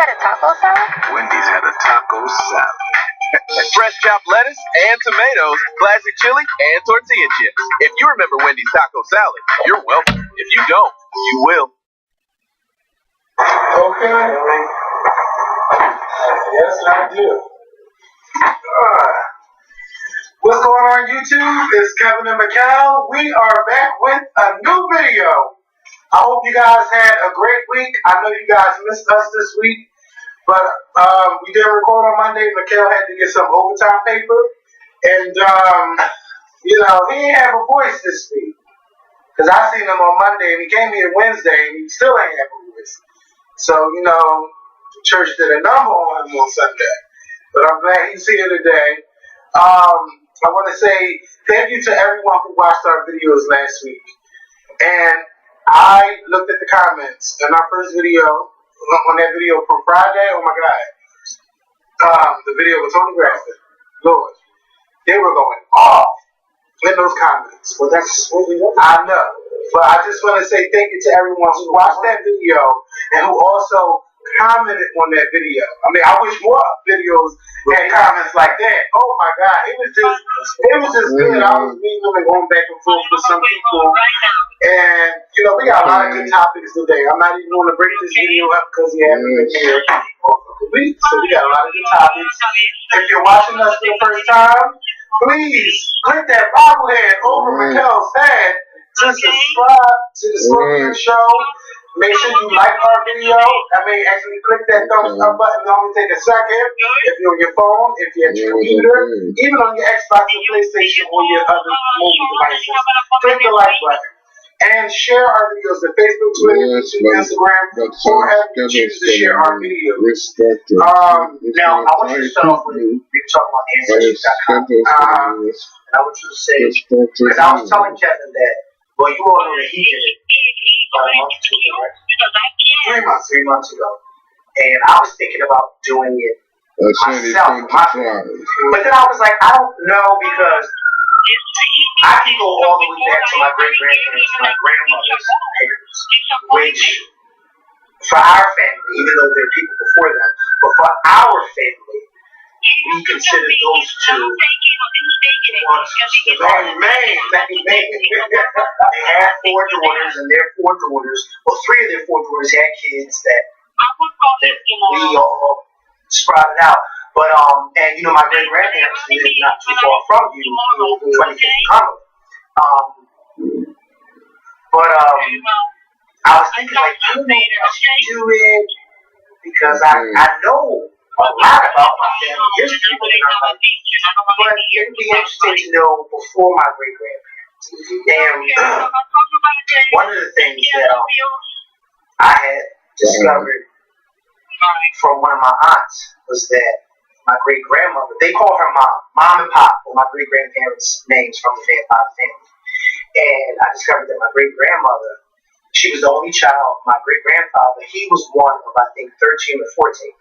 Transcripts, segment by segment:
had a taco salad? Wendy's had a taco salad. Fresh chopped lettuce and tomatoes, classic chili, and tortilla chips. If you remember Wendy's taco salad, you're welcome. If you don't, you will. Okay. Yes, I do. What's going on YouTube? It's Kevin and Macau. We are back with a new video. I hope you guys had a great week. I know you guys missed us this week, but we didn't record on Monday. Macau had to get some overtime paper, and he didn't have a voice this week because I seen him on Monday and he came here Wednesday and he still ain't have a voice. So the church did a number on him on Sunday, but I'm glad he's here today. I want to say thank you to everyone who watched our videos last week. And I looked at the comments in our first video, on that video from Friday. Oh my God. The video with Tony Grafton. Lord. They were going off in those comments. Well, that's what we want. I know. But I just want to say thank you to everyone who watched that video and who also commented on that video. I mean, I wish more videos had comments like that. Oh my God, it was just good. I was reading them and going back and forth with some people, and we got a lot of good topics today. I'm not even going to break this video up because he hasn't been here for a week, so we got a lot of good topics. If you're watching us for the first time, please click that bobblehead over Raquel's head to subscribe to the SkorpionShow. Make sure you like our video. Actually click that thumbs up button. It only take a second. If you're on your phone, if you're at your computer, even on your Xbox or PlayStation or your other mobile devices, click the like button. And share our videos to Facebook, Twitter, YouTube, Instagram, or have you choose to share our videos. Now, I want you to start off with talking about Ancestry.com. And I want you to say, because I was telling Kevin that, well, you all know that he did it about a month or two ago, right? 3 months ago. And I was thinking about doing it myself. But then I was like, I don't know, because I can go all the way back to my great-grandparents, my grandmother's parents, which, for our family, even though there are people before them, but for our family, we consider those two the very main. They had 4 daughters, and their 4 daughters, well, 3 of their 4 daughters had kids that we all sprouted out. But and my great grandparents lived not too far from you, 25th and Cumberland. But I was thinking, like, I don't know if I should do it because I know a lot about my family history, but it would be interesting to know before my great grandparents. And one of the things that I had discovered from one of my aunts was that my great grandmother, they call her mom and pop, or my great grandparents' names from the family. And I discovered that my great grandmother, she was the only child. My great grandfather, he was one of, I think, 13 or 14.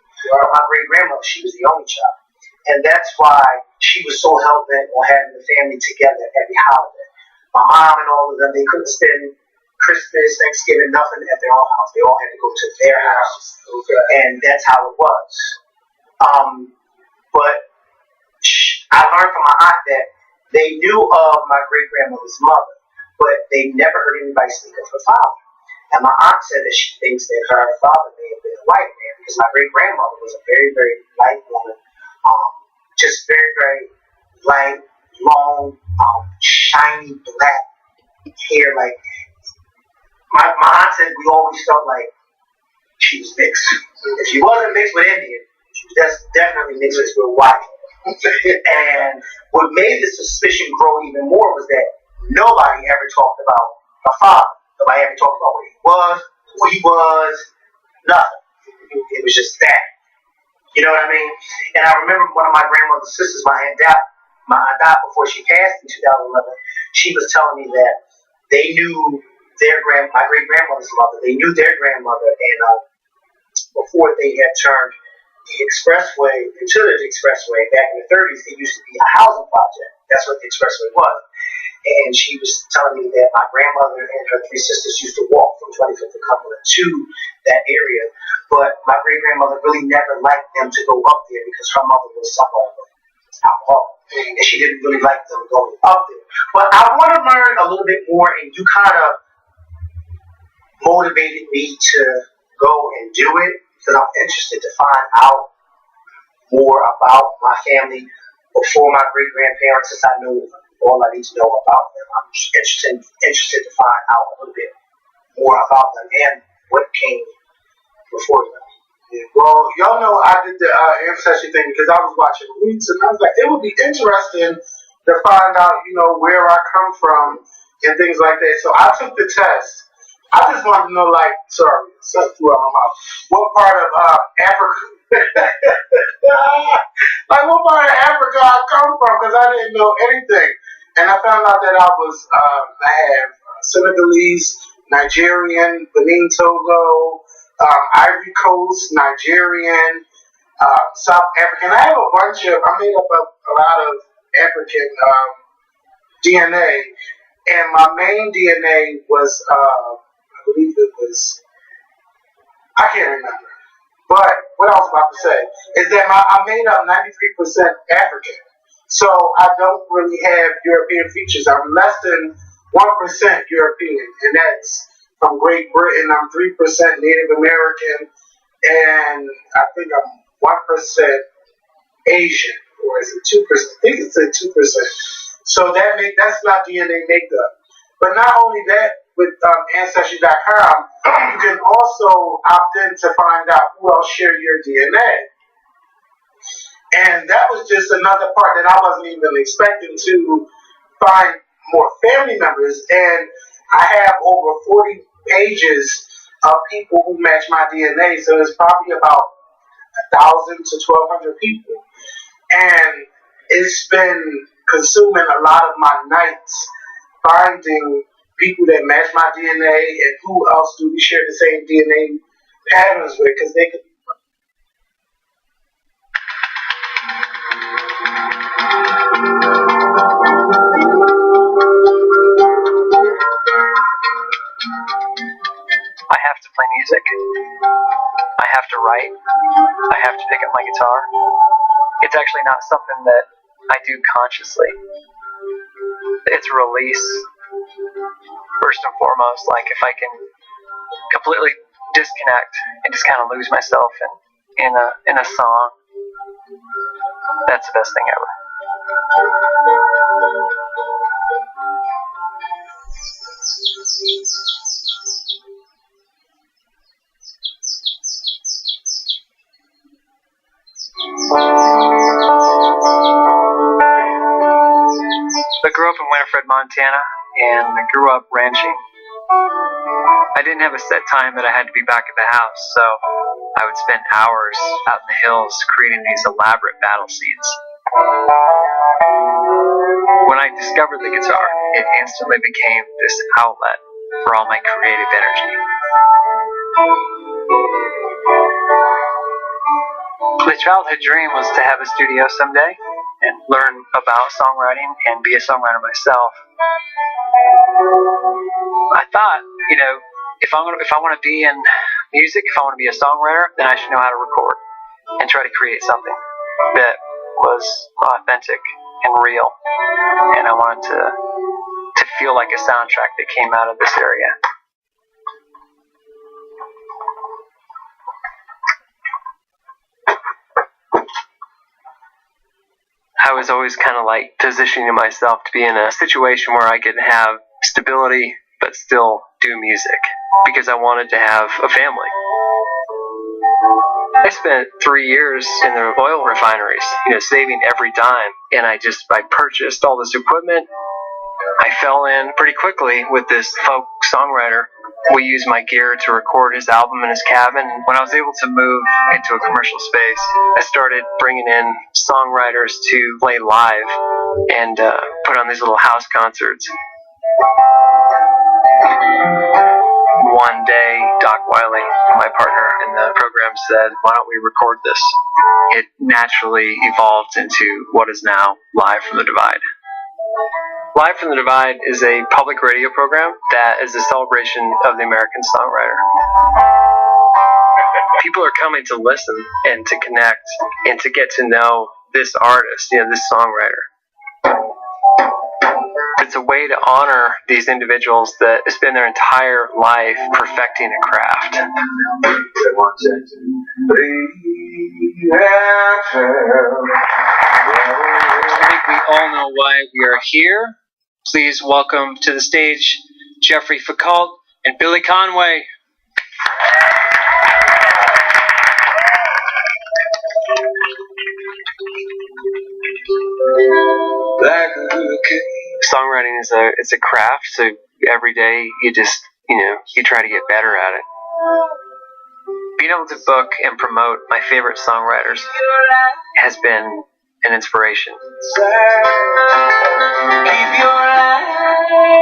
My great grandmother, she was the only child. And that's why she was so hell bent on having the family together every holiday. My mom and all of them, they couldn't spend Christmas, Thanksgiving, nothing at their own house. They all had to go to their house. And that's how it was. But I learned from my aunt that they knew of my great grandmother's mother, but they never heard anybody speak of her father. And my aunt said that she thinks that her father may have been a white man, because my great grandmother was a very, very light woman, just very, very light, long, shiny black hair. Like my aunt said, we always felt like she was mixed. If she wasn't mixed with Indian, she was definitely mixed with white. And what made the suspicion grow even more was that nobody ever talked about her father. Nobody ever talked about where he was, who he was, nothing. It was just that. You know what I mean? And I remember one of my grandmother's sisters, my aunt died before she passed in 2011. She was telling me that they knew my great grandmother's mother. They knew their grandmother, and before they had turned the expressway into the expressway back in the 30s, it used to be a housing project. That's what the expressway was. And she was telling me that my grandmother and her 3 sisters used to walk from 25th and Cumberland to that area. But my great grandmother really never liked them to go up there because her mother was someone with alcohol, and she didn't really like them going up there. But I want to learn a little bit more, and you kind of motivated me to go and do it because I'm interested to find out more about my family before my great grandparents, since I know all I need to know about them. I'm just interested to find out a little bit more about them and what came before them. Yeah. Well, y'all know I did the ancestry thing because I was watching roots, and I was like, it would be interesting to find out, where I come from and things like that. So I took the test. I just wanted to know, sorry, something flew out my mouth. What part of Africa? What part of Africa I come from? Because I didn't know anything, and I found out that I have Senegalese, Nigerian, Benin, Togo, Ivory Coast, Nigerian, South African. I made up a lot of African DNA, and my main DNA was, I believe it was, I can't remember. But what I was about to say is that I made up 93% African. So I don't really have European features. I'm less than 1% European, and that's from Great Britain. I'm 3% Native American, and I think I'm 1% Asian, or is it 2%? I think it's at 2%. So that's my DNA makeup. But not only that, with Ancestry.com, you can also opt in to find out who else share your DNA. And that was just another part that I wasn't even expecting, to find more family members. And I have over 40 pages of people who match my DNA. So it's probably about 1,000 to 1,200 people. And it's been consuming a lot of my nights finding people that match my DNA and who else do we share the same DNA patterns with, because they could. I have to play music. I have to write. I have to pick up my guitar. It's actually not something that I do consciously. It's a release, first and foremost. Like, if I can completely disconnect and just kind of lose myself in a song, that's the best thing ever. I grew up in Winifred, Montana, and I grew up ranching. I didn't have a set time that I had to be back at the house, so I would spend hours out in the hills creating these elaborate battle scenes. When I discovered the guitar, it instantly became this outlet for all my creative energy. My childhood dream was to have a studio someday and learn about songwriting and be a songwriter myself. I thought, if I want to be in music, if I want to be a songwriter, then I should know how to record and try to create something that was authentic and real. And I wanted to feel like a soundtrack that came out of this area. I was always kind of positioning myself to be in a situation where I could have stability but still do music, because I wanted to have a family. I spent 3 years in the oil refineries, saving every dime, and I purchased all this equipment. I fell in pretty quickly with this folk songwriter. We used my gear to record his album in his cabin. When I was able to move into a commercial space, I started bringing in songwriters to play live and put on these little house concerts. One day, Doc Wiley, my partner in the program, said, "Why don't we record this?" It naturally evolved into what is now Live from the Divide. Live from the Divide is a public radio program that is a celebration of the American songwriter. people are coming to listen and to connect and to get to know this artist, this songwriter. It's a way to honor these individuals that spend their entire life perfecting a craft. I think we all know why we are here. Please welcome to the stage Jeffrey Foucault and Billy Conway. Songwriting is a craft, so every day you just, you try to get better at it. Being able to book and promote my favorite songwriters has been an inspiration.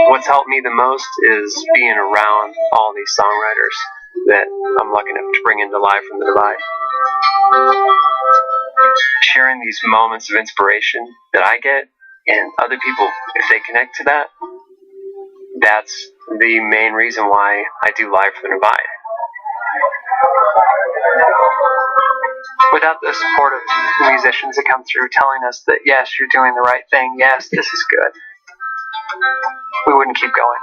What's helped me the most is being around all these songwriters that I'm lucky enough to bring into Live from the Divide. Sharing these moments of inspiration that I get, and other people, if they connect to that, that's the main reason why I do Live from the Divide. Without the support of the musicians that come through telling us that, yes, you're doing the right thing, yes, this is good, we wouldn't keep going.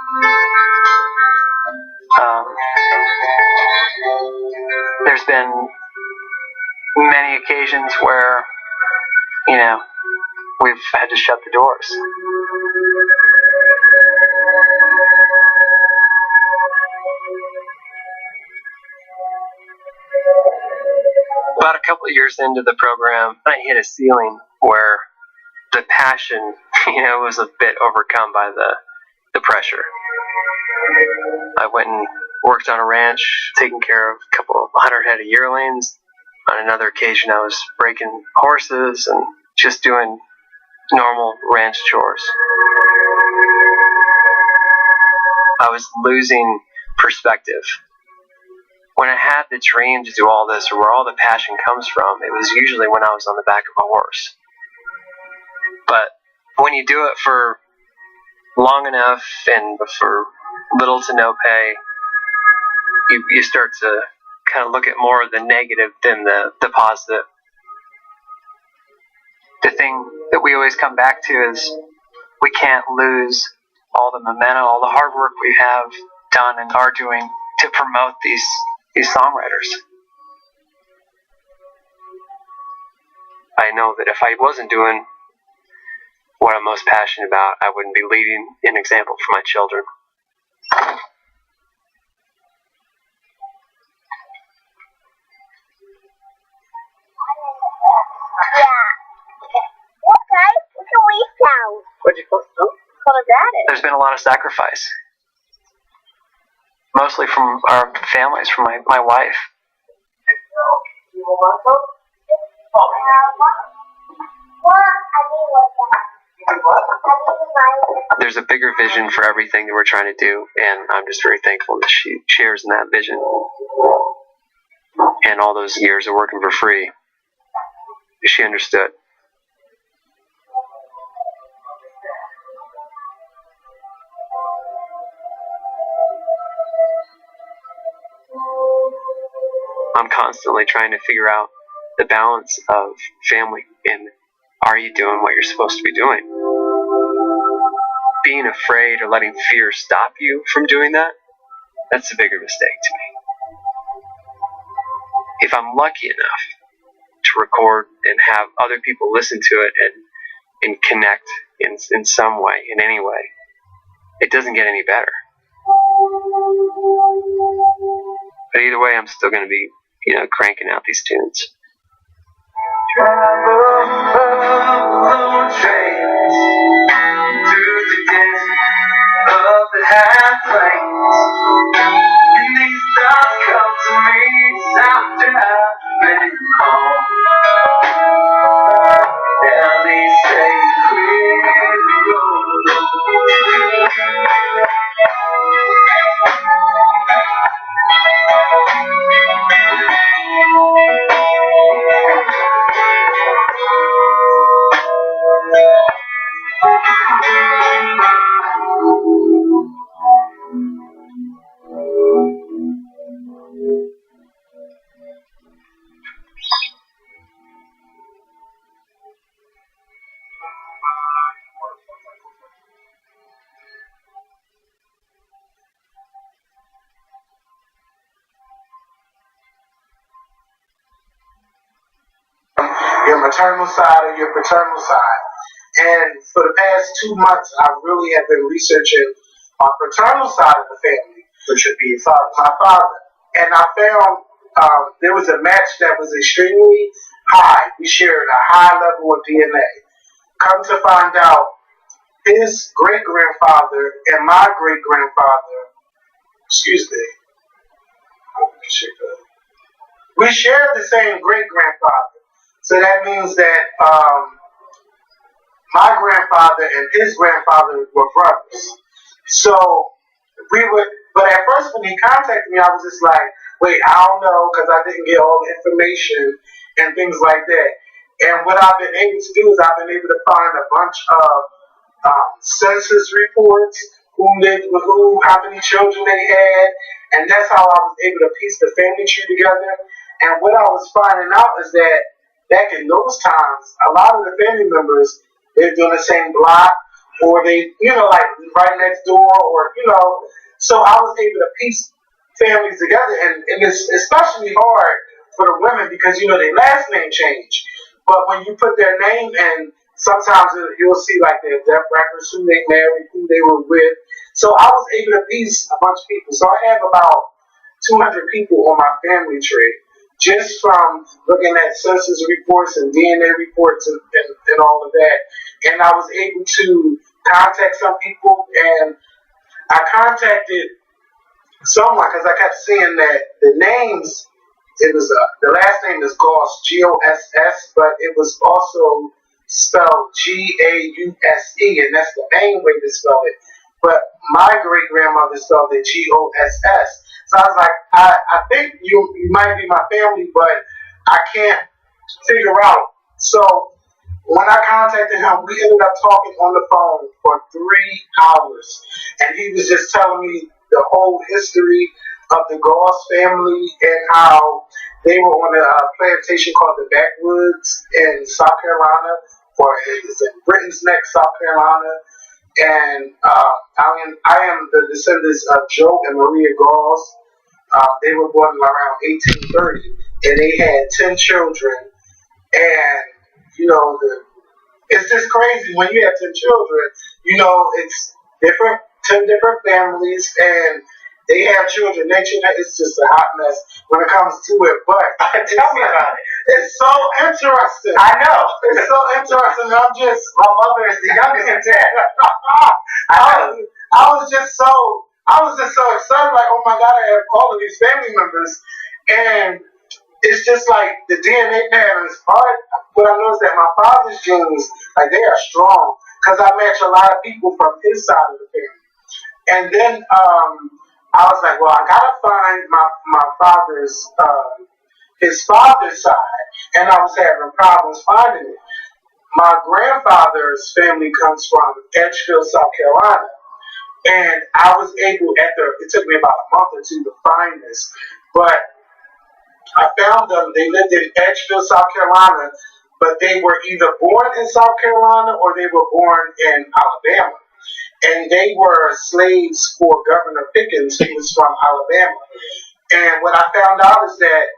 There's been many occasions where, we've had to shut the doors. About a couple of years into the program, I hit a ceiling where the passion, was a bit overcome by the pressure. I went and worked on a ranch, taking care of a couple of 100 head of yearlings. On another occasion, I was breaking horses and just doing normal ranch chores. I was losing perspective. When I had the dream to do all this, or where all the passion comes from, it was usually when I was on the back of a horse. But when you do it for long enough and for little to no pay, you start to kind of look at more of the negative than the positive. The thing that we always come back to is we can't lose all the momentum, all the hard work we have done and are doing to promote these songwriters. I know that if I wasn't doing what I'm most passionate about, I wouldn't be leading an example for my children. There's been a lot of sacrifice. Mostly from our families, from my wife. There's a bigger vision for everything that we're trying to do, and I'm just very thankful that she shares in that vision. And all those years of working for free, she understood. I'm constantly trying to figure out the balance of family and are you doing what you're supposed to be doing? Being afraid or letting fear stop you from doing that, that's a bigger mistake to me. If I'm lucky enough to record and have other people listen to it and connect in some way, in any way, it doesn't get any better. But either way, I'm still going to be, cranking out these tunes. Travel alone trains through the desert of the high plains, and these thoughts come to me after I've been home. Now they say clear the road. your maternal side or your paternal side. And for the past 2 months, I really have been researching my paternal side of the family, Which would be your father. my father. And I found there was a match that was extremely high. We shared a high level of DNA. Come to find out, his great-grandfather and my great-grandfather, excuse me, we shared the same great-grandfather. So that means that my grandfather and his grandfather were brothers. So but at first when he contacted me, I was just like, wait, I don't know, because I didn't get all the information and things like that. And what I've been able to do is I've been able to find a bunch of census reports, how many children they had, and that's how I was able to piece the family tree together. And what I was finding out is that back in those times, a lot of the family members lived on the same block, or they, like right next door, or so I was able to piece families together, and it's especially hard for the women because their last name changed. But when you put their name in, sometimes you'll see like their death records, who they married, who they were with. So I was able to piece a bunch of people. So I have about 200 people on my family tree just from looking at census reports and DNA reports and all of that. And I was able to contact some people, and I contacted someone because I kept seeing that the names, it was the last name is Goss, Goss, but it was also spelled Gause, and that's the main way to spell it. But my great grandmother spelled it Goss. So I was like, I think you might be my family, but I can't figure out. So when I contacted him, we ended up talking on the phone for 3 hours, and he was just telling me the whole history of the Goss family and how they were on a plantation called the Backwoods in South Carolina, or it's in Britain's Neck, South Carolina. And I am the descendants of Joe and Maria Goss. They were born around 1830, and they had 10 children. And it's just crazy when you have 10 children. It's 10 different families, and they have children. Their children, it's just a hot mess when it comes to it. But Tell me about it. It's so interesting. I know. It's so interesting. My mother is the youngest of 10. I was just so excited. Like, oh my God, I have all of these family members, and it's just like the DNA patterns. What I know is that my father's genes, like, they are strong because I match a lot of people from his side of the family. And then I was like, well, I gotta find my father's his father's side, and I was having problems finding it. My grandfather's family comes from Edgefield, South Carolina, and I was able it took me about a month or two to find this, but I found them. They lived in Edgefield, South Carolina, but they were either born in South Carolina or they were born in Alabama. And they were slaves for Governor Pickens, who was from Alabama. And what I found out is that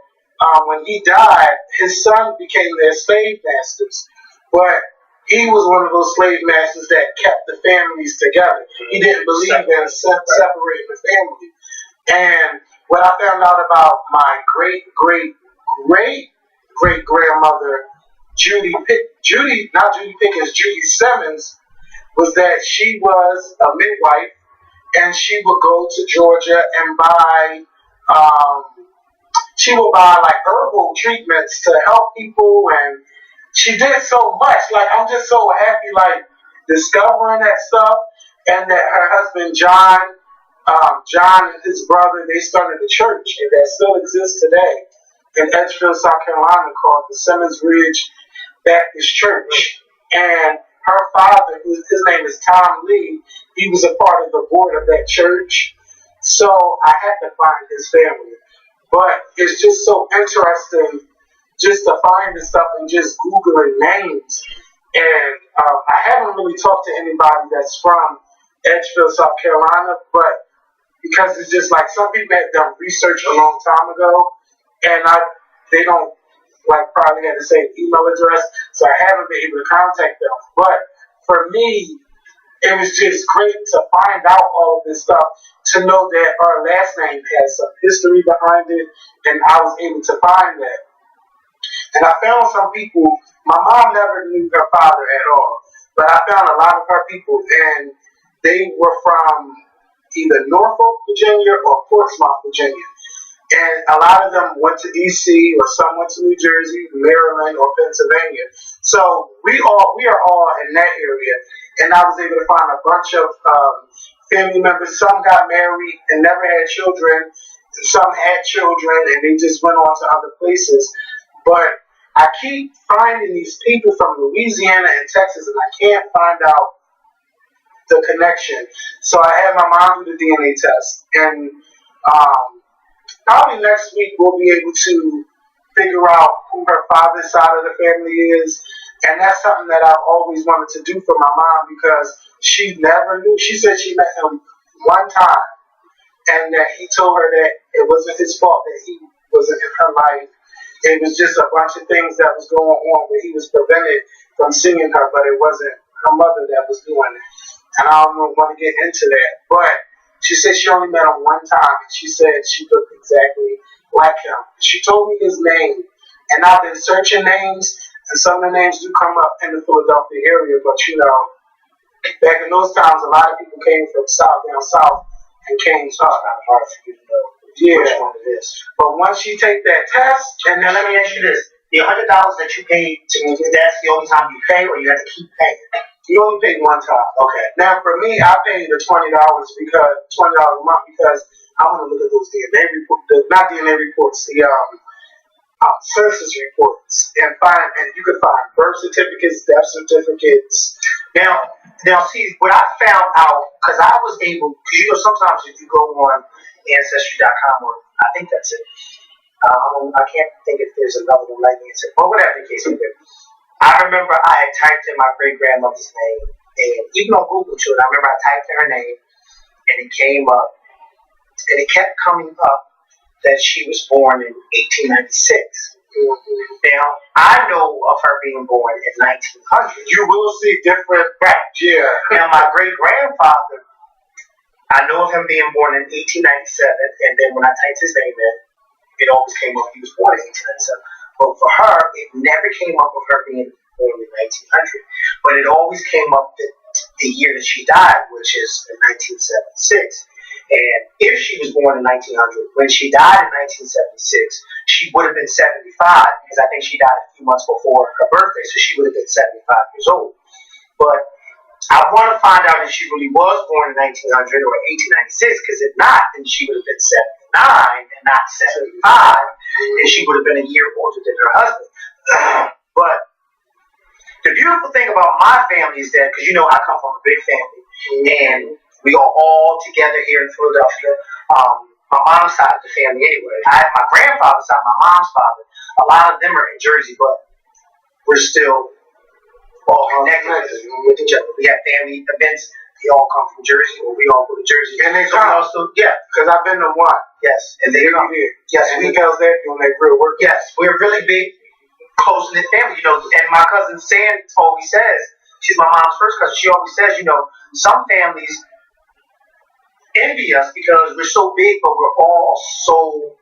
when he died, his son became their slave masters. But he was one of those slave masters that kept the families together. He didn't believe in separating the family. And what I found out about my great-great-great-great-grandmother, Judy Simmons, was that she was a midwife, and she would go to Georgia and buy like herbal treatments to help people, and she did so much. Like, I'm just so happy, like, discovering that stuff, and that her husband John and his brother, they started a church, and that still exists today in Edgefield, South Carolina, called the Simmons Ridge Baptist Church. And her father, his name is Tom Lee, he was a part of the board of that church. So I had to find his family. But it's just so interesting just to find this stuff and just Googling names. And I haven't really talked to anybody that's from Edgefield, South Carolina, but because it's just like some people had done research a long time ago, and they don't like probably had the same email address, so I haven't been able to contact them. But for me, it was just great to find out all of this stuff, to know that our last name has some history behind it, and I was able to find that. And I found some people, my mom never knew her father at all, but I found a lot of her people, and they were from either Norfolk, Virginia, or Portsmouth, Virginia. And a lot of them went to D.C., or some went to New Jersey, Maryland, or Pennsylvania. So we are all in that area. And I was able to find a bunch of family members. Some got married and never had children. Some had children and they just went on to other places. But I keep finding these people from Louisiana and Texas, and I can't find out the connection. So I had my mom do the DNA test. And probably next week we'll be able to figure out who her father's side of the family is. And that's something that I've always wanted to do for my mom, because she never knew. She said she met him one time, and that he told her that it wasn't his fault that he wasn't in her life. It was just a bunch of things that was going on where he was prevented from seeing her, but it wasn't her mother that was doing it. And I don't want to get into that. But she said she only met him one time, and she said she looked exactly like him. She told me his name, and I've been searching names, and some of the names do come up in the Philadelphia area, but you know, back in those times, a lot of people came from down south, and came to us. It's kind of hard for you to know which one it is. But once you take that test, and then let me ask you this: the $100 that you paid to me, that's the only time you pay, or you have to keep paying? You only paid one time. Okay. Now for me, I paid the $20 because $20 a month because I want to look at those DNA reports, not DNA reports, the census reports, and you can find birth certificates, death certificates. Now, see, what I found out, because I was able, because you know, sometimes if you go on Ancestry.com, or I think that's it, I can't think if there's another one like Ancestry, but whatever the case may be. I remember I had typed in my great-grandmother's name, and even on Google, too, and I remember I typed in her name, and it came up, and it kept coming up that she was born in 1896. Now, I know of her being born in 1900. You will see different, right? Yeah. Now, my great-grandfather, I know of him being born in 1897, and then when I typed his name in, it always came up he was born in 1897. But for her, it never came up with her being born in 1900. But it always came up the year that she died, which is in 1976. And if she was born in 1900, when she died in 1976, she would have been 75, because I think she died a few months before her birthday, so she would have been 75 years old. But I want to find out if she really was born in 1900 or 1896, because if not, then she would have been 79 and not 75, and she would have been a year older than her husband. But the beautiful thing about my family is that, because you know I come from a big family, and we are all together here in Philadelphia. My mom's side of the family anyway. I have my grandfather's side, my mom's father. A lot of them are in Jersey, but we're still all connected with each other. We have family events. They all come from Jersey, or we all go to Jersey. And they come. Also, yeah. Because I've been to one. Yes. And they come. Yes. And we girls there doing that real work. Yes. We're really big, close-knit family, you know. And my cousin Ciera always says, she's my mom's first cousin, she always says, you know, some families envy us because we're so big, but we're all so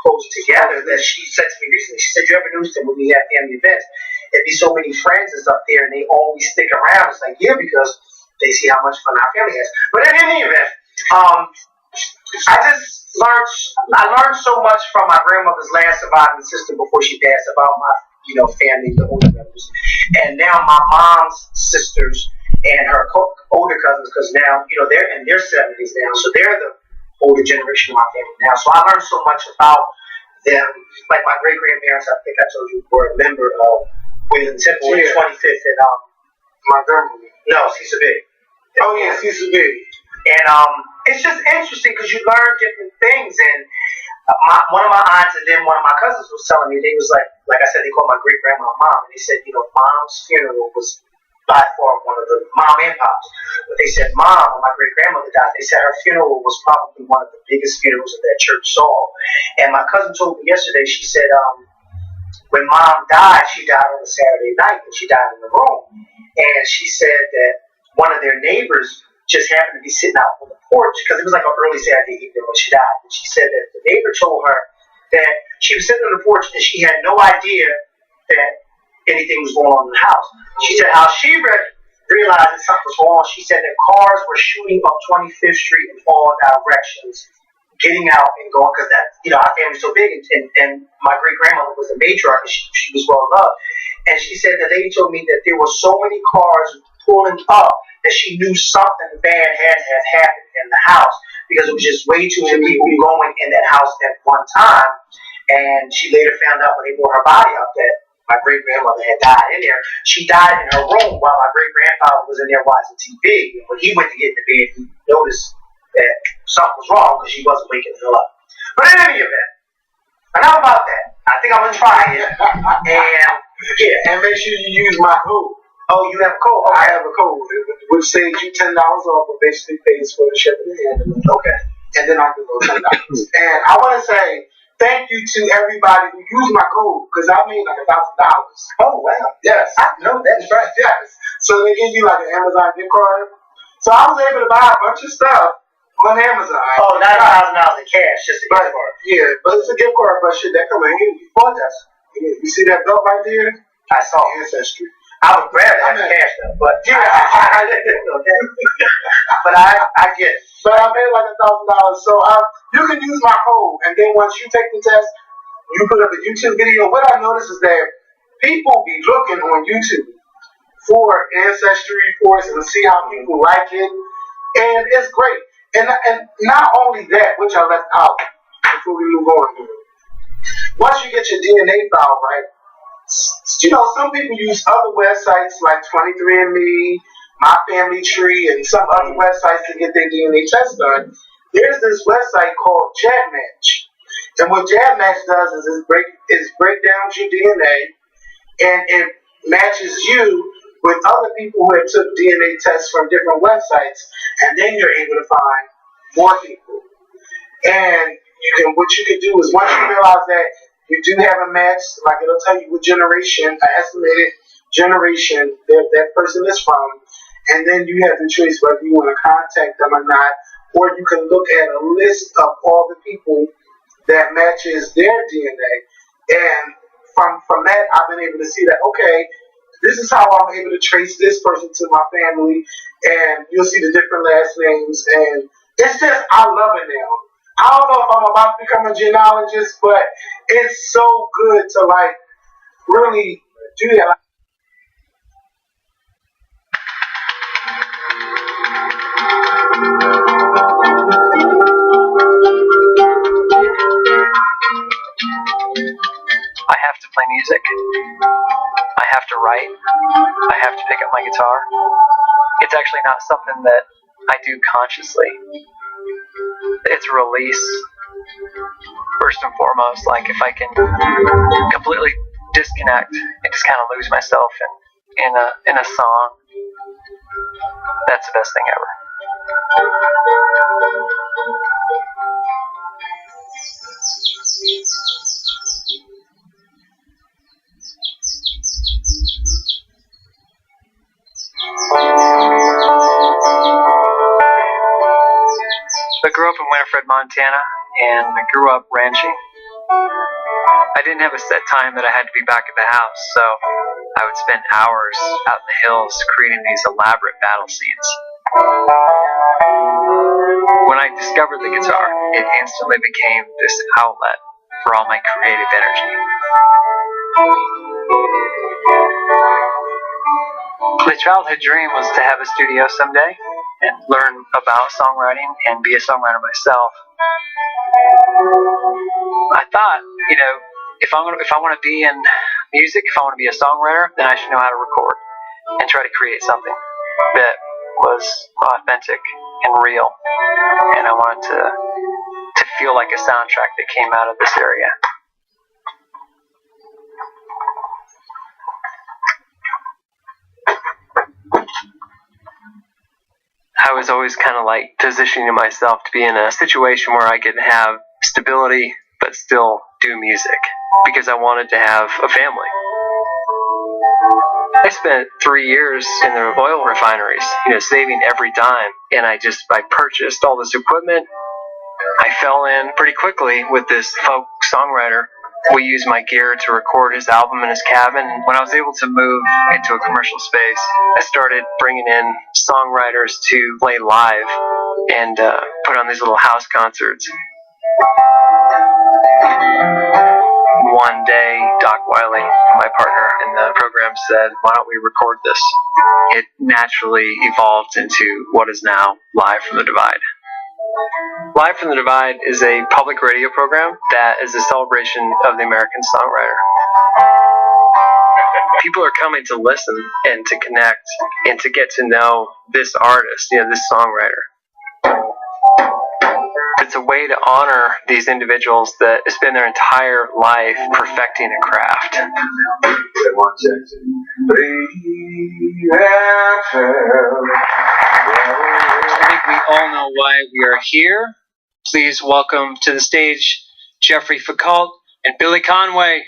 close together that she said to me recently, she said, you ever notice that when we have family events, there'd be so many friends and stuff there, and they always stick around. It's like, yeah, because they see how much fun our family has. But in any event, I learned so much from my grandmother's last surviving sister before she passed about my, you know, family, the older members. And now my mom's sisters and her older cousins, because now, you know, they're in their 70s now, so they're the older generation of my family now. So I learned so much about them. Like my great-grandparents, I think I told you, were a member of William Temple in 25th and Montgomery. No, Cecil B. Oh yeah, Cecil B. And it's just interesting because you learn different things. And one of my aunts and then one of my cousins was telling me, they was like I said, they called my great-grandma mom, and they said, you know, mom's funeral was by far one of the, mom and pops, but they said mom, when my great-grandmother died, they said her funeral was probably one of the biggest funerals that church saw. And my cousin told me yesterday, she said, when Mom died, she died on a Saturday night, and she died in the room. And she said that one of their neighbors just happened to be sitting out on the porch, because it was like an early Saturday evening when she died. And she said that the neighbor told her that she was sitting on the porch and she had no idea that anything was going on in the house. She said how she realized that something was going on. She said that cars were shooting up 25th Street in all directions, getting out and going, because that, our family's so big, and my great grandmother was a matriarch, and she was well loved. And she said the lady told me that there were so many cars pulling up that she knew something bad had happened in the house, because it was just way too many people going in that house at one time. And she later found out when they brought her body up that my great grandmother had died in there. She died in her room while my great grandfather was in there watching TV. And when he went to get in the bed, he noticed that something was wrong because she wasn't waking her up. But in any event, enough about that. I think I'm gonna try it. And make sure you use my code. Oh, you have a code? Okay. I have a code, which saves you $10 off, but basically pays for the shipping and handling. Okay. And then I can go $10. And I want to say thank you to everybody who used my code, because I made like $1,000. Oh, wow. Yes. I know that's right. Yes. So they give you like an Amazon gift card. So I was able to buy a bunch of stuff on Amazon. Oh, $9,000 in cash, just a gift card. Yeah, but it's a gift card, but shit, that come in handy. Well, it does. You see that belt right there? I saw Ancestry. I would grab that cash though, but yeah, I didn't. Okay. But I get it. But I made like $1,000, so you can use my code, and then once you take the test, you put up a YouTube video. What I noticed is that people be looking on YouTube for ancestry reports and see how people like it, and it's great. And not only that, which I left out before we move on here. Once you get your DNA file right, some people use other websites like 23andMe, My Family Tree, and some other websites to get their DNA test done. There's this website called JabMatch. And what JabMatch does is break down your DNA, and it matches you with other people who have took DNA tests from different websites, and then you're able to find more people. And what you can do is, once you realize that you do have a match, like it'll tell you what generation, an estimated generation that person is from, and then you have the choice whether you want to contact them or not, or you can look at a list of all the people that matches their DNA. And from that, I've been able to see that, okay, this is how I'm able to trace this person to my family, and you'll see the different last names, and it's just, I love it now. I don't know if I'm about to become a genealogist, but it's so good to really do that. I have to play music. I have to write. I have to pick up my guitar. It's actually not something that I do consciously. It's a release, first and foremost. Like, if I can completely disconnect and just kind of lose myself in a song, that's the best thing ever. I grew up in Winifred, Montana, and I grew up ranching. I didn't have a set time that I had to be back at the house, so I would spend hours out in the hills creating these elaborate battle scenes. When I discovered the guitar, it instantly became this outlet for all my creative energy. My childhood dream was to have a studio someday and learn about songwriting and be a songwriter myself. I thought, if I want to be in music, if I want to be a songwriter, then I should know how to record and try to create something that was authentic and real. And I wanted to feel like a soundtrack that came out of this area. I was always kind of like positioning myself to be in a situation where I could have stability but still do music. because I wanted to have a family. I spent 3 years in the oil refineries, saving every dime, and I purchased all this equipment. I fell in pretty quickly with this folk songwriter. We used my gear to record his album in his cabin. When I was able to move into a commercial space, I started bringing in songwriters to play live and put on these little house concerts. One day, Doc Wiley, my partner in the program, said, "Why don't we record this?" It naturally evolved into what is now Live from the Divide. Live from the Divide is a public radio program that is a celebration of the American songwriter. People are coming to listen and to connect and to get to know this artist, this songwriter. It's a way to honor these individuals that spend their entire life perfecting a craft. I think we all know why we are here. Please welcome to the stage Jeffrey Foucault and Billy Conway.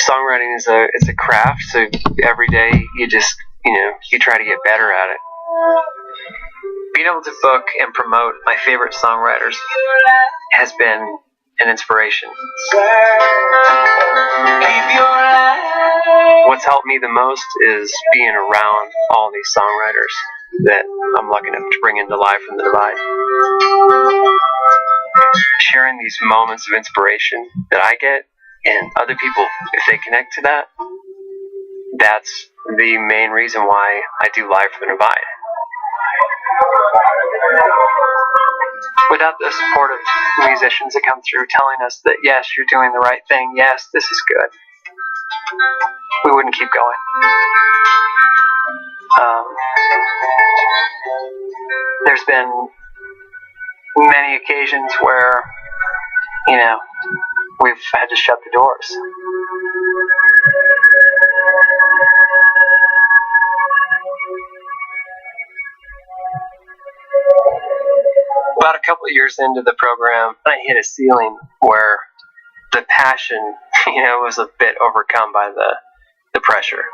Songwriting is a craft, so every day you try to get better at it. Being able to book and promote my favorite songwriters has been an inspiration. What's helped me the most is being around all these songwriters that I'm lucky enough to bring into Live from the Divide. Sharing these moments of inspiration that I get, and other people, if they connect to that, that's the main reason why I do Live from the Divide. Without the support of musicians that come through telling us that, yes, you're doing the right thing, yes, this is good, we wouldn't keep going. There's been many occasions where, we've had to shut the doors. About a couple of years into the program, I hit a ceiling where the passion, was a bit overcome by the pressure.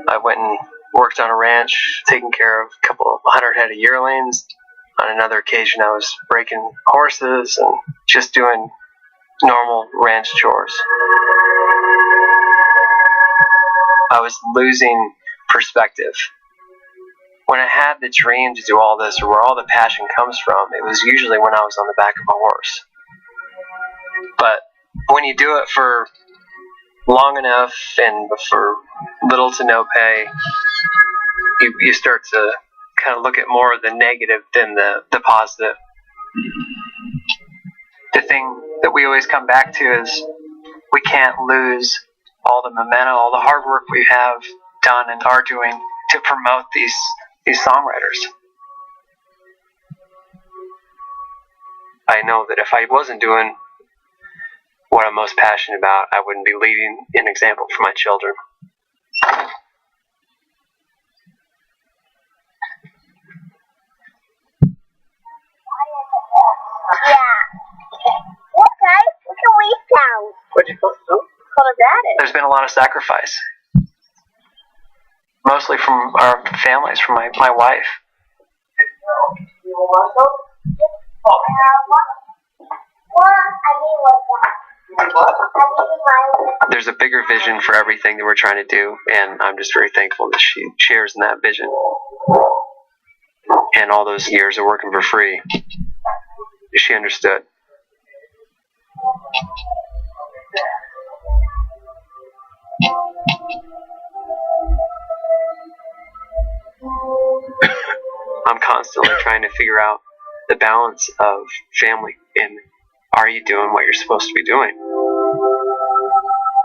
I went and worked on a ranch, taking care of a couple of 100 head of yearlings. On another occasion, I was breaking horses and just doing normal ranch chores. I was losing perspective. When I had the dream to do all this, or where all the passion comes from, it was usually when I was on the back of a horse. But when you do it for long enough and for little to no pay, you start to kind of look at more of the negative than the positive. The thing that we always come back to is we can't lose all the momentum, all the hard work we have done and are doing to promote these songwriters. I know that if I wasn't doing what I'm most passionate about, I wouldn't be leading an example for my children. Yeah. Okay, what can we sound? What'd you put? There's been a lot of sacrifice. Mostly from our families, from my wife. There's a bigger vision for everything that we're trying to do, and I'm just very thankful that she shares in that vision. And all those years of working for free, she understood. I'm constantly trying to figure out the balance of family and are you doing what you're supposed to be doing?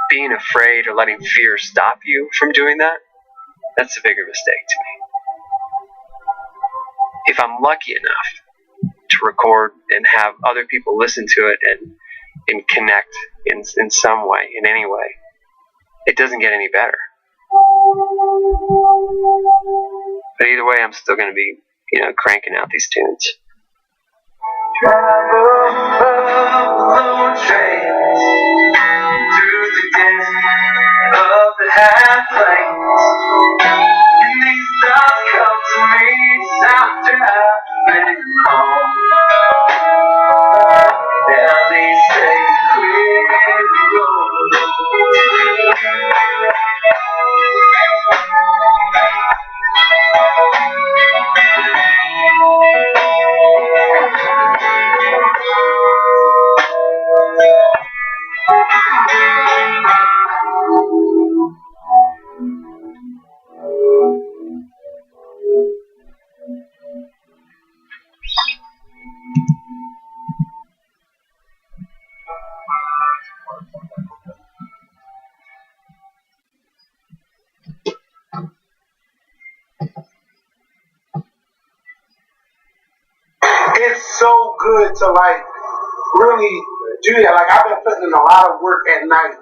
Being afraid or letting fear stop you from doing that, that's a bigger mistake to me. If I'm lucky enough to record and have other people listen to it and connect in some way, in any way, it doesn't get any better. But either way, I'm still going to be, cranking out these tunes. Travel alone trains through the desert of the half plains. And these thoughts come to me after I've been home. Now they say clear the road. It's so good to really do that. Like I've been putting in a lot of work at night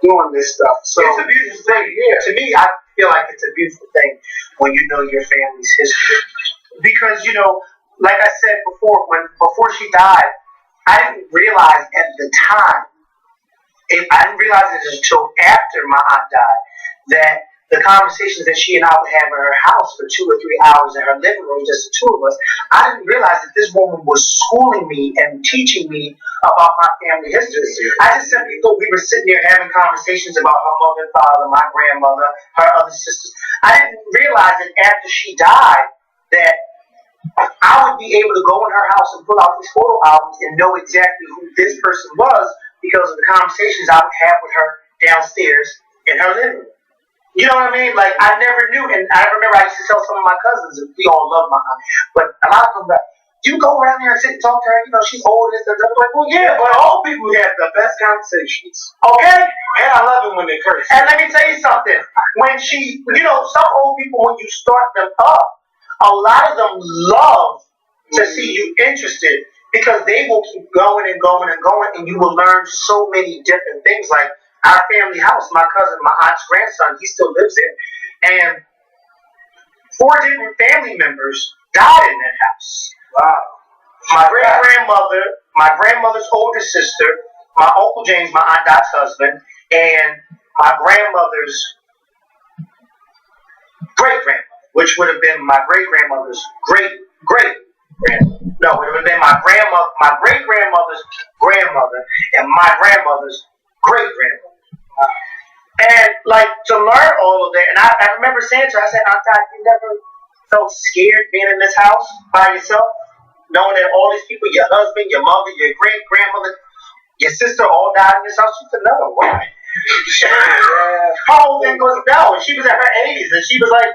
doing this stuff. So it's a beautiful thing. Yeah. To me, I feel like it's a beautiful thing when you know your family's history. Because, like I said before she died, I didn't realize at the time, I didn't realize it until after my aunt died, that the conversations that she and I would have in her house for 2 or 3 hours in her living room, just the two of us, I didn't realize that this woman was schooling me and teaching me about my family history. I just simply thought we were sitting there having conversations about her mother and father, my grandmother, her other sisters. I didn't realize that after she died that I would be able to go in her house and pull out these photo albums and know exactly who this person was because of the conversations I would have with her downstairs in her living room. You know what I mean? Like, I never knew, and I remember I used to tell some of my cousins, and we all love my aunt, but a lot of them were like, you go around there and sit and talk to her, she's old and stuff. I'm like, well, yeah, but old people have the best conversations. Okay? And I love it when they curse. And let me tell you something. When some old people, when you start them up, a lot of them love to see you interested because they will keep going and going and going, and you will learn so many different things. Like our family house, my cousin, my aunt's grandson, he still lives there, and 4 different family members died in that house. Wow. My great-grandmother, my grandmother's older sister, my Uncle James, my Aunt Dot's husband, and my grandmother's great-grandmother, which would have been my great-grandmother's great-great-grandmother. No, it would have been my great-grandmother's grandmother and my grandmother's great-grandmother. And, to learn all of that, and I remember saying to her, I said, Aunt Dot, you never felt scared being in this house by yourself? Knowing that all these people, your husband, your mother, your great-grandmother, your sister all died in this house? She said, no, why? Her whole thing was no. She was in her 80s, and she was like,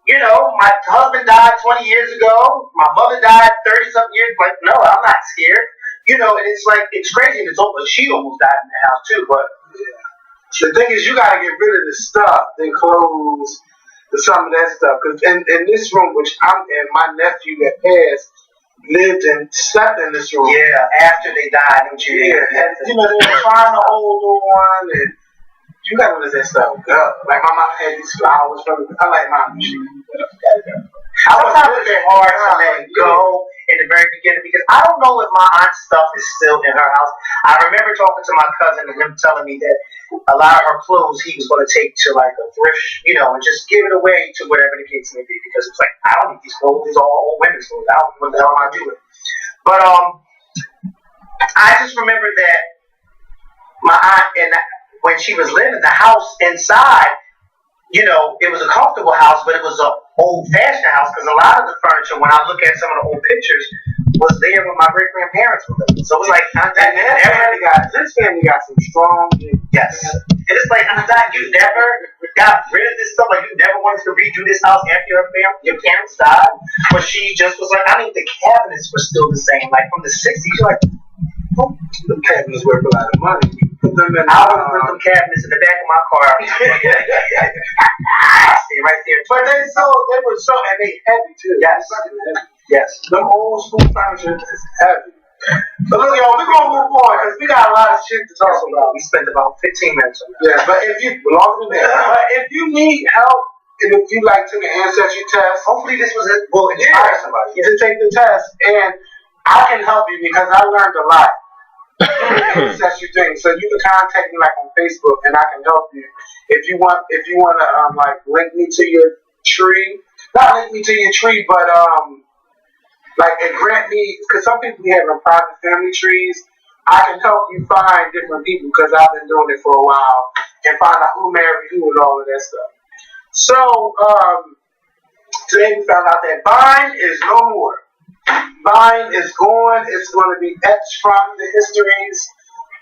my husband died 20 years ago. My mother died 30-something years. Like, no, I'm not scared. And it's it's crazy. And she almost died in the house, too. But the thing is, you got to get rid of the stuff, the clothes, some of that stuff. Because in this room, which I'm in, my nephew that passed, lived and slept in this room. Yeah, after they died. And they were trying to hold on, and you gotta let that stuff go. Like my mom had these flowers from I like my machine. Sometimes it's hard to let go in the very beginning because I don't know if my aunt's stuff is still in her house. I remember talking to my cousin and him telling me that a lot of her clothes he was going to take to a thrift, and just give it away to whatever the case may be because it's I don't need these clothes. These are all old women's clothes. I don't know what the hell am I doing. But I just remember that my aunt when she was living, the house inside, it was a comfortable house, but it was an old-fashioned house because a lot of the furniture, when I look at some of the old pictures, was there when my great-grandparents were living. So it was this family got some strong. Yes. And it's you never got rid of this stuff. You never wanted to redo this house after your parents died. But she just was the cabinets were still the same. From the 60s, you're the cabinets worth a lot of money. Put them in. I would put them cabinets in the back of my car. Stay right there. But they were so, and they heavy too. Yes. Yes. The old school furniture is heavy. But look, y'all, we're gonna move on because we got a lot of shit to talk about. We spent about 15 minutes on that. Yeah, but if you need help and if you like took an ancestry test, hopefully this will inspire somebody. To take the test, and I can help you because I learned a lot. Ancestry thing. So you can contact me like on Facebook, and I can help you. If you want to like link me to your tree, not link me to your tree, but like and grant me, because some people be having private family trees. I can help you find different people because I've been doing it for a while and find out who married who and all of that stuff. So today we found out that Vine is no more. Vine is gone. It's going to be etched from the histories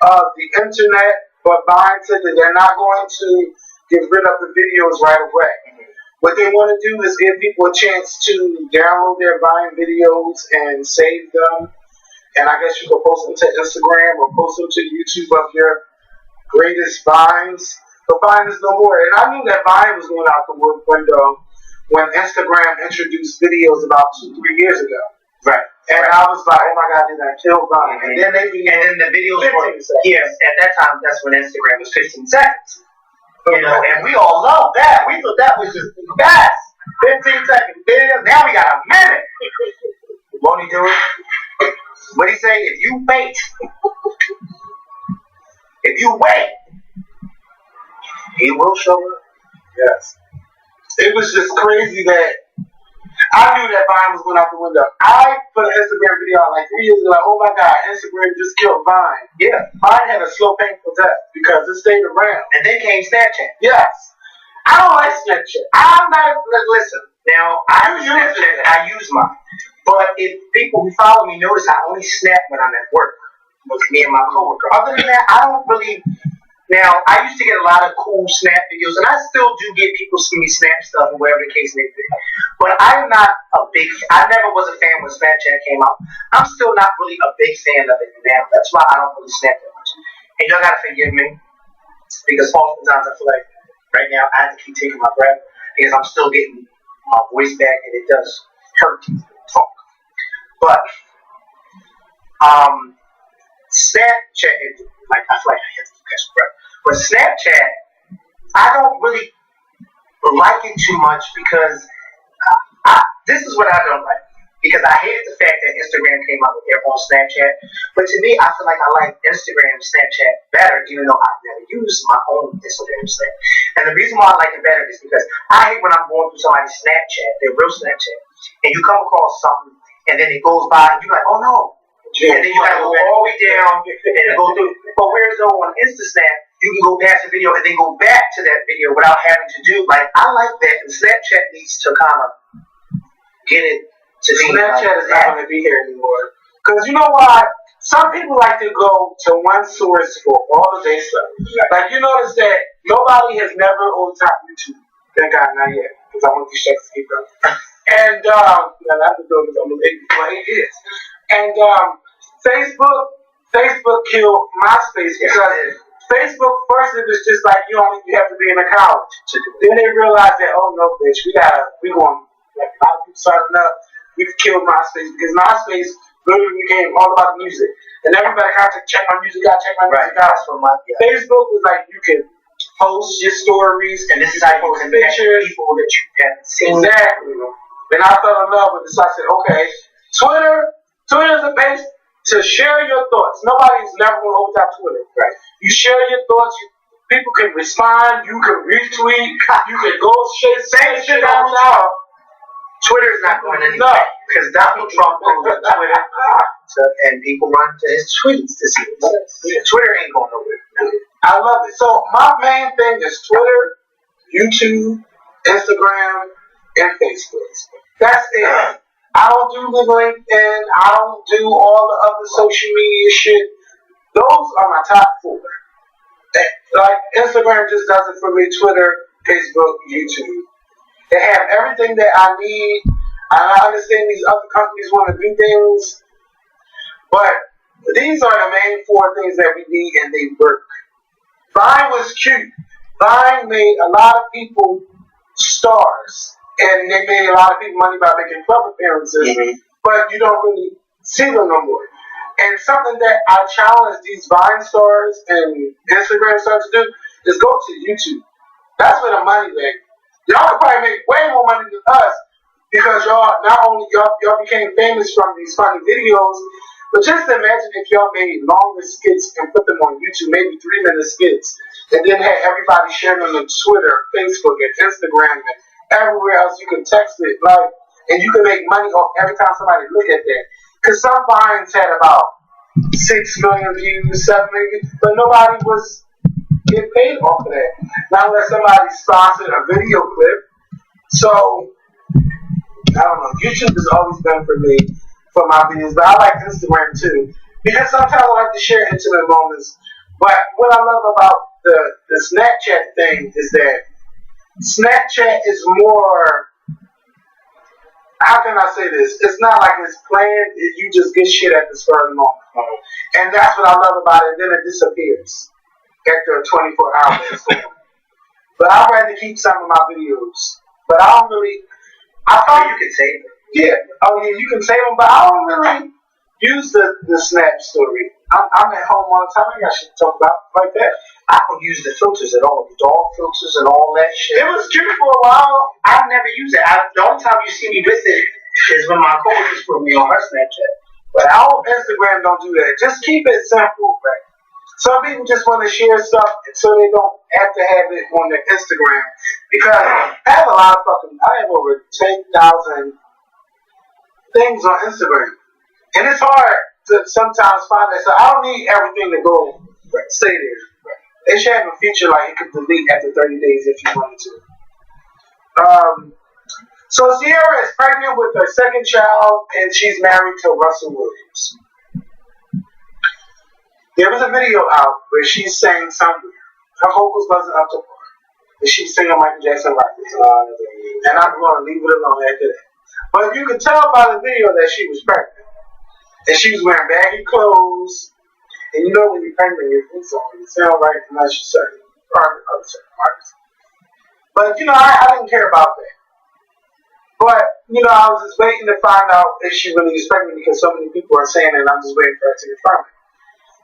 of the internet. But Vine said that they're not going to get rid of the videos right away. What they want to do is give people a chance to download their Vine videos and save them. And I guess you can post them to Instagram or post them to YouTube of your greatest Vines. But Vine is no more. And I knew that Vine was going out the window when Instagram introduced videos about 2-3 years ago. Right. And I was like, oh my God, they're going to kill Vine. And then they began. And then the videos were, yes, at that time, that's when Instagram was 15 seconds. You know, and we all loved that. We thought that was just the best. 15-second videos. Now we got a minute. Won't he do it? What he say? If you wait, he will show up. Yes. It was just crazy that I knew that Vine was going out the window. I put an Instagram video out like 3 years ago, like, oh my God, Instagram just killed Vine. Yeah. Vine had a slow, painful death because it stayed around. And then came Snapchat. Yes. I don't like Snapchat. I'm not, listen. Now, I use Snapchat. I use mine. But if people who follow me notice I only snap when I'm at work with me and my coworker. Other than that, I don't really. Now, I used to get a lot of cool Snap videos, and I still do get people send me Snap stuff or whatever the case may be. But I'm not I never was a fan when Snapchat came out. I'm still not really a big fan of it now. That's why I don't really snap that much. And y'all gotta forgive me, because oftentimes I feel like right now I have to keep taking my breath because I'm still getting my voice back, and it does hurt to talk. But Snapchat, like I feel like I have to catch my breath. But Snapchat, I don't really like it too much because this is what I don't like. Because I hated the fact that Instagram came out with their own Snapchat. But to me, I feel like I like Instagram and Snapchat better, even though I've never used my own Instagram Snap. And the reason why I like it better is because I hate when I'm going through somebody's Snapchat, their real Snapchat, and you come across something, and then it goes by, and you're like, oh no. And then you gotta go all the way down and go through. But whereas though on InstaSnap, you can go past the video and then go back to that video without having to do, like, I like that, and Snapchat needs to kind of get it to be Snapchat is not going to be here anymore. Because you know why? Some people like to go to one source for all of their stuff. Like, you notice that nobody has never overtopped YouTube. Thank God, not yet. Because I want these checks to keep going. And, not the building, I'm going to 8 years. And, Facebook killed MySpace because Facebook first it was just like you have to be in a college. Then they realized that no bitch we going like a lot of people signing up. We killed MySpace because MySpace literally became all about the music and everybody had to check my music out, check my music out. So Facebook was like you can post your stories and this is how you post pictures people that you haven't seen. Exactly. Then I fell in love with this. I said, okay, Twitter is a base to share your thoughts. Nobody's never going to overtop Twitter. Right? You share your thoughts. People can respond. You can retweet. You can go say shit out loud. Twitter is not going anywhere because Donald Trump goes to Twitter and people run to his tweets to see what he says. Twitter ain't going nowhere. I love it. So my main thing is Twitter, YouTube, Instagram, and Facebook. That's it. I don't do LinkedIn. I don't do all the other social media shit. Those are my top 4. Like Instagram just does it for me. Twitter, Facebook, YouTube. They have everything that I need. I understand these other companies want to do things, but these are the main 4 things that we need, and they work. Vine was cute. Vine made a lot of people stars. And they made a lot of people money by making club appearances, but you don't really see them no more. And something that I challenge these Vine stars and Instagram stars to do is go to YouTube. That's where the money lies. Y'all could probably make way more money than us because y'all not only y'all became famous from these funny videos, but just imagine if y'all made longer skits and put them on YouTube, maybe 3-minute skits, and then had everybody share them on Twitter, Facebook, and Instagram, and everywhere else you can text it, like, and you can make money off every time somebody look at that. Because some Vines had about 6 million views, 7 million, but nobody was getting paid off of that. Not unless somebody sponsored a video clip. So, I don't know. YouTube has always been for me, for my videos, but I like Instagram too. Because sometimes I like to share intimate moments. But what I love about the Snapchat thing is that Snapchat is more, how can I say this? It's not like it's planned, you just get shit at the spur of the moment. And that's what I love about it, then it disappears after 24 hours. But I'd rather keep some of my videos. But I don't really, I thought you can save them. Yeah, oh yeah, you can save them, but I don't really use the Snap story. I'm at home all the time, I got shit to talk about like that. I don't use the filters at all, the dog filters and all that shit. It was cute for a while. I've never used it. The only time you see me with it is when my coworkers put me on her Snapchat. But our Instagram don't do that. Just keep it simple, right? Some people just want to share stuff so they don't have to have it on their Instagram. Because I have over 10,000 things on Instagram. And it's hard to sometimes find that. So I don't need everything to go stay there. They should have a feature like you could delete after 30 days if you wanted to. So Ciera is pregnant with her second child, and she's married to Russell Williams. There was a video out where she's sang somewhere. Her vocals wasn't up to par. And she's singing Michael Jackson records. And I'm going to leave it alone after that. But you could tell by the video that she was pregnant. And she was wearing baggy clothes. And you know when you're pregnant, your voice on, it sound right unless you're certain artists. But, you know, I didn't care about that. But, you know, I was just waiting to find out if she really is pregnant because so many people are saying it and I'm just waiting for her to confirm it.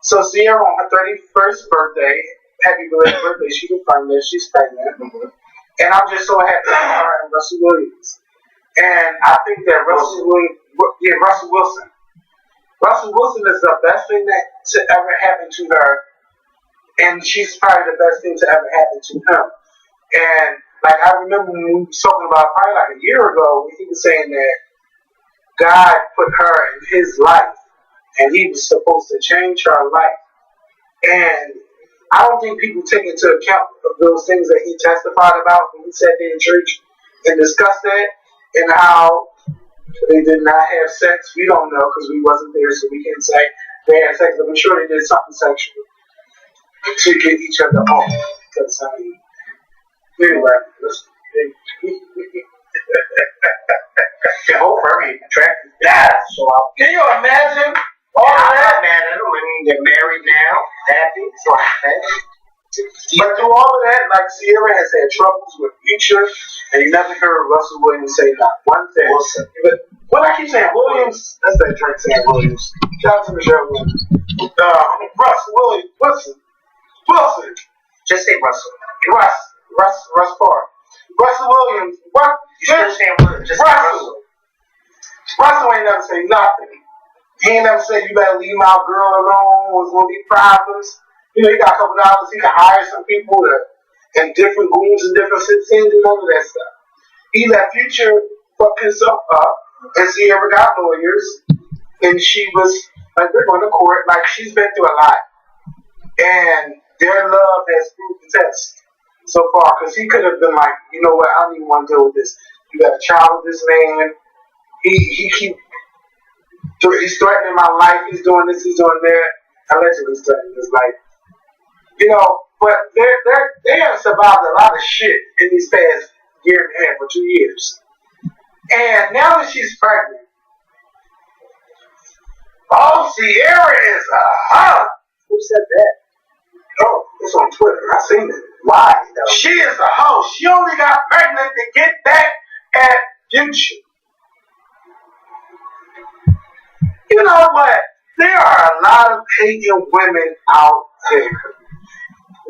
So Ciera on her 31st birthday, happy belated birthday, she confirmed that she's pregnant. And I'm just so happy for her and Russell Williams. And I think that Russell Wilson. Russell Wilson is the best thing that to ever happen to her, and she's probably the best thing to ever happen to him. And like I remember when we were talking about probably like a year ago, when he was saying that God put her in his life, and he was supposed to change her life. And I don't think people take into account of those things that he testified about when he sat there in church and discussed that, and how they did not have sex. We don't know because we wasn't there, so we can't say they had sex. But I'm sure they did something sexual to get each other home. Because I mean, anyway, both very attractive. Yeah. So can you imagine all of that? I'm mad at them. I mean, they're married now, happy, so I'm happy. But through all of that, like Ciera has had troubles with Future, and you never heard Russell Williams say not one thing. Wilson. But when I keep saying Williams, that's that drink saying Williams. Shout out to Michelle Williams. Wilson. Just say Russell. Russ Parr. Russell Williams. What? You still saying Williams? Just say Russell. Russell ain't never say nothing. He ain't never say you better leave my girl alone. There's gonna be problems. You know, he got a couple dollars. He can hire some people and different goons in different cities. He didn't do none of that stuff. He let Future fuck himself up, and Ciera got lawyers, and she was like, we're going to court. Like, she's been through a lot, and their love has proved the test so far. Because he could have been like, you know what? I don't even want to deal with this. You got a child with this man. He's threatening my life. He's doing this. He's doing that. Allegedly threatening his life. You know, but they have survived a lot of shit in these past year and a half or 2 years. And now that she's pregnant, oh, Ciera is a hoe. Who said that? Oh, it's on Twitter. I seen it. Why? Though? She is a hoe. She only got pregnant to get back at Future. You know what? There are a lot of hating women out there.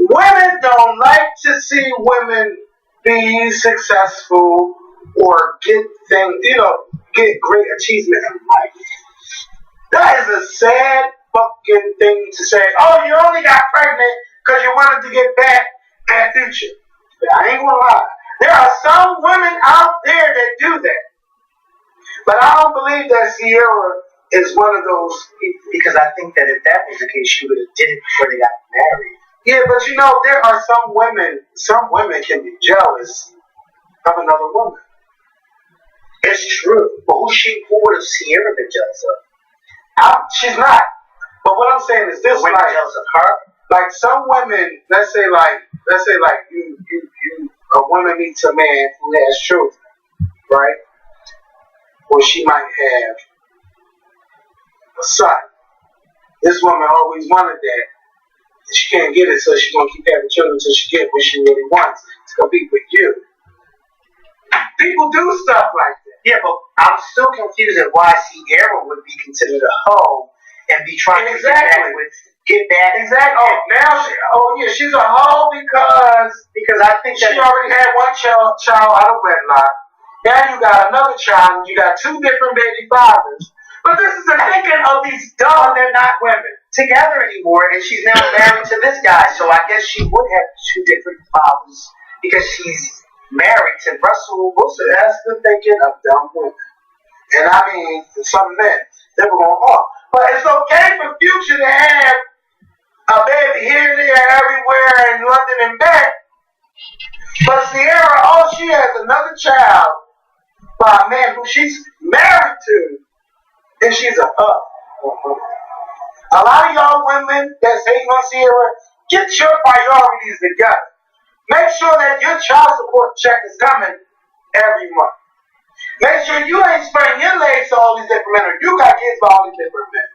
Women don't like to see women be successful or get things, get great achievement in life. That is a sad fucking thing to say. Oh, you only got pregnant because you wanted to get back at Future. I ain't gonna lie. There are some women out there that do that. But I don't believe that Ciera is one of those people. Because I think that if that was the case, she would have did it before they got married. Yeah, but there are some women can be jealous of another woman. It's true. But who would have Ciera been jealous of? She's not. But what I'm saying is this: women jealous of her. Like some women, let's say a woman meets a man who has children, right? Or she might have a son. This woman always wanted that. She can't get it, so she's gonna keep having children until she gets what she really wants to compete with you. People do stuff like that. Yeah, but I'm still confused at why Ciera would be considered a hoe and be trying to get back. Exactly. She's a hoe because I think she already had one child out of wedlock. Now you got another child, and you got two different baby fathers. But this is the thinking of these dumb, they're not women together anymore, and she's now married to this guy. So I guess she would have two different fathers because she's married to Russell Wilson. That's the thinking of dumb women. And I mean, some men, they were going on. But it's okay for Future to have a baby here, there, everywhere, in London and back. But Ciera, she has another child by a man who she's married to, and she's a hoe. A lot of y'all women that's hating on Ciera, get your priorities together. Make sure that your child support check is coming every month. Make sure you ain't spreading your legs to all these different men, or you got kids by all these different men.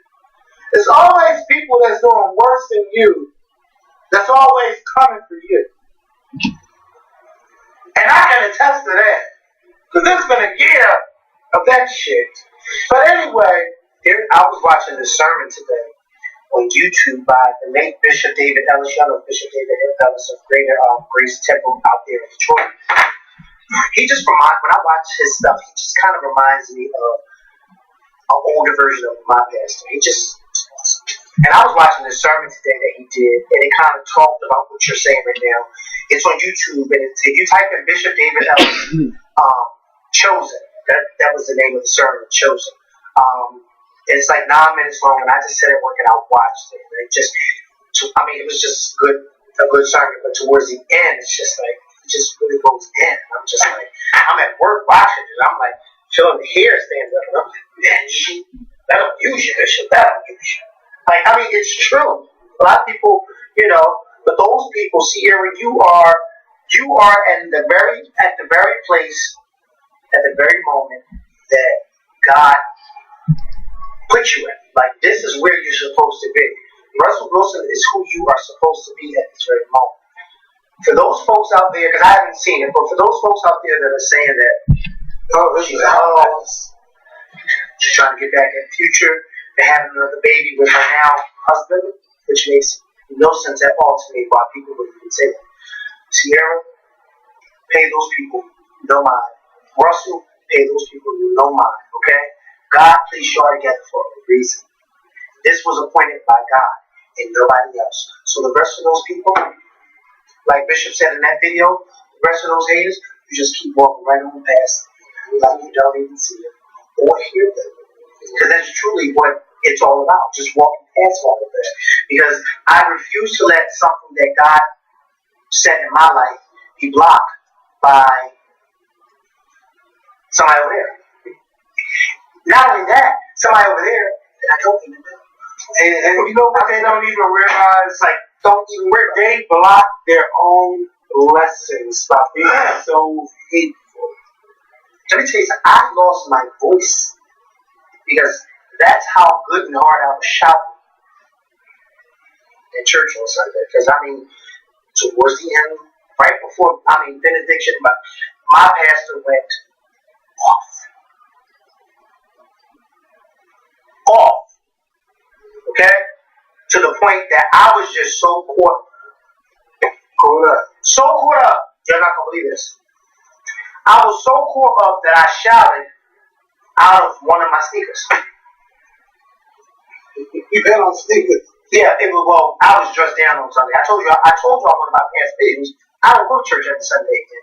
There's always people that's doing worse than you that's always coming for you. And I can attest to that. Because it's been a year of that shit. But anyway, I was watching the sermon today on YouTube by the late Bishop David Ellis. You know Bishop David Ellis of Greater Grace Temple out there in Detroit. He just when I watch his stuff, he just kind of reminds me of an older version of my pastor. He just awesome. And I was watching this sermon today that he did, and it kind of talked about what you're saying right now. It's on YouTube, and if you type in Bishop David Ellis, Chosen, that was the name of the sermon, Chosen. It's like 9 minutes long, and I just sat at work and I watched it. And it was just a good sermon, but towards the end, it's just like, it just really goes in. I'm just like, I'm at work watching it, I'm like, feeling the hair stand up, and I'm like, man, that'll use you, Bishop, that'll use you. Like, I mean, it's true. A lot of people, but those people, Ciera, you are at the very place, at the very moment that God put you in. Like, this is where you're supposed to be. Russell Wilson is who you are supposed to be at this very moment. For those folks out there, because I haven't seen it, but for those folks out there that are saying that, she's trying to get back in the future, and having another baby with her now husband, which makes no sense at all to me why people would even say that. Ciera, pay those people no mind. Russell, pay those people no mind, okay? God placed y'all together for a reason. This was appointed by God and nobody else. So the rest of those people, like Bishop said in that video, the rest of those haters, you just keep walking right on past them, like you don't even see them or hear them. Because that's truly what it's all about, just walking past all of that. Because I refuse to let something that God set in my life be blocked by somebody over there. Not only that, somebody over there that I don't even know. And you know what they don't even realize? They block their own blessings by being so hateful. Let me tell you something, I lost my voice because that's how good and hard I was shouting in church on Sunday. Because towards the end, right before, benediction, but my pastor went off. Okay? To the point that I was just so caught up You're not gonna believe this. I was so caught up that I shouted out of one of my sneakers. You had on sneakers. Yeah, it was. Well, I was dressed down on Sunday. I told you on one of my past videos. I don't go to church every Sunday in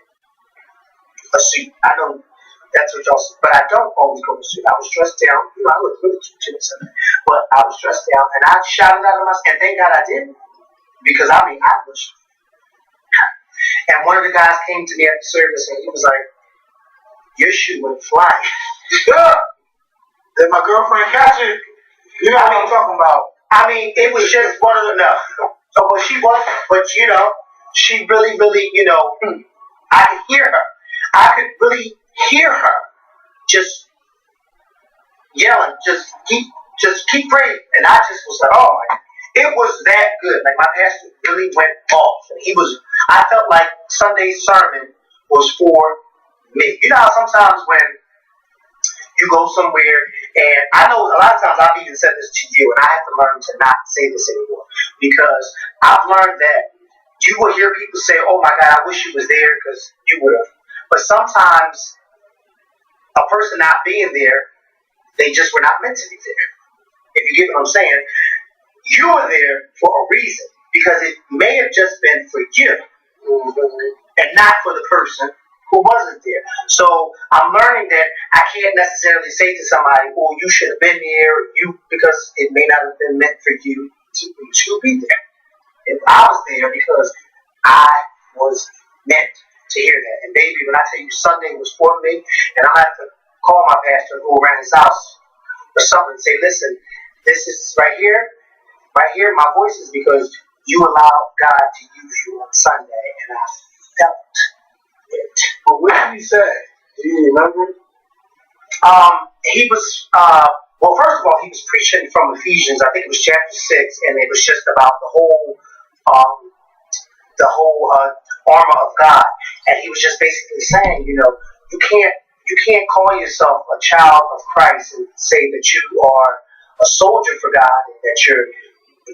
a suit. I know that's what y'all see, but I don't always go to suit. I was dressed down. You know, I look really cute too Sunday, but I was dressed down and I shouted out of my. And thank God I didn't, because I was. And one of the guys came to me at the service and he was like, "Your shoe went flying." Yeah. Did my girlfriend catch it? You know what I'm talking about. I mean, it was just one of the so but she was, but you know, she really, you know, I could hear her. I could really hear her just yelling, just keep praying. And I just was like, oh my, it was that good. Like my pastor really went off. And I felt like Sunday's sermon was for me. You know how sometimes when you go somewhere, and I know a lot of times I've even said this to you, and I have to learn to not say this anymore, because I've learned that you will hear people say, oh my God, I wish you was there, because you would have. But sometimes a person not being there, they just were not meant to be there. If you get what I'm saying, you were there for a reason, because it may have just been for you, and not for the person who wasn't there. So I'm learning that I can't necessarily say to somebody, "Oh, you should have been there," because it may not have been meant for you to be there. If I was there, because I was meant to hear that. And baby, when I tell you Sunday was for me, and I have to call my pastor, go around his house or something, and say, "Listen, this is right here, my voice is because you allowed God to use you on Sunday, and I felt it." But what did he say? Do you remember? He was, well, first of all, he was preaching from Ephesians. I think it was chapter 6, and it was just about the whole armor of God. And he was just basically saying, you know, you can't call yourself a child of Christ and say that you are a soldier for God and that you're,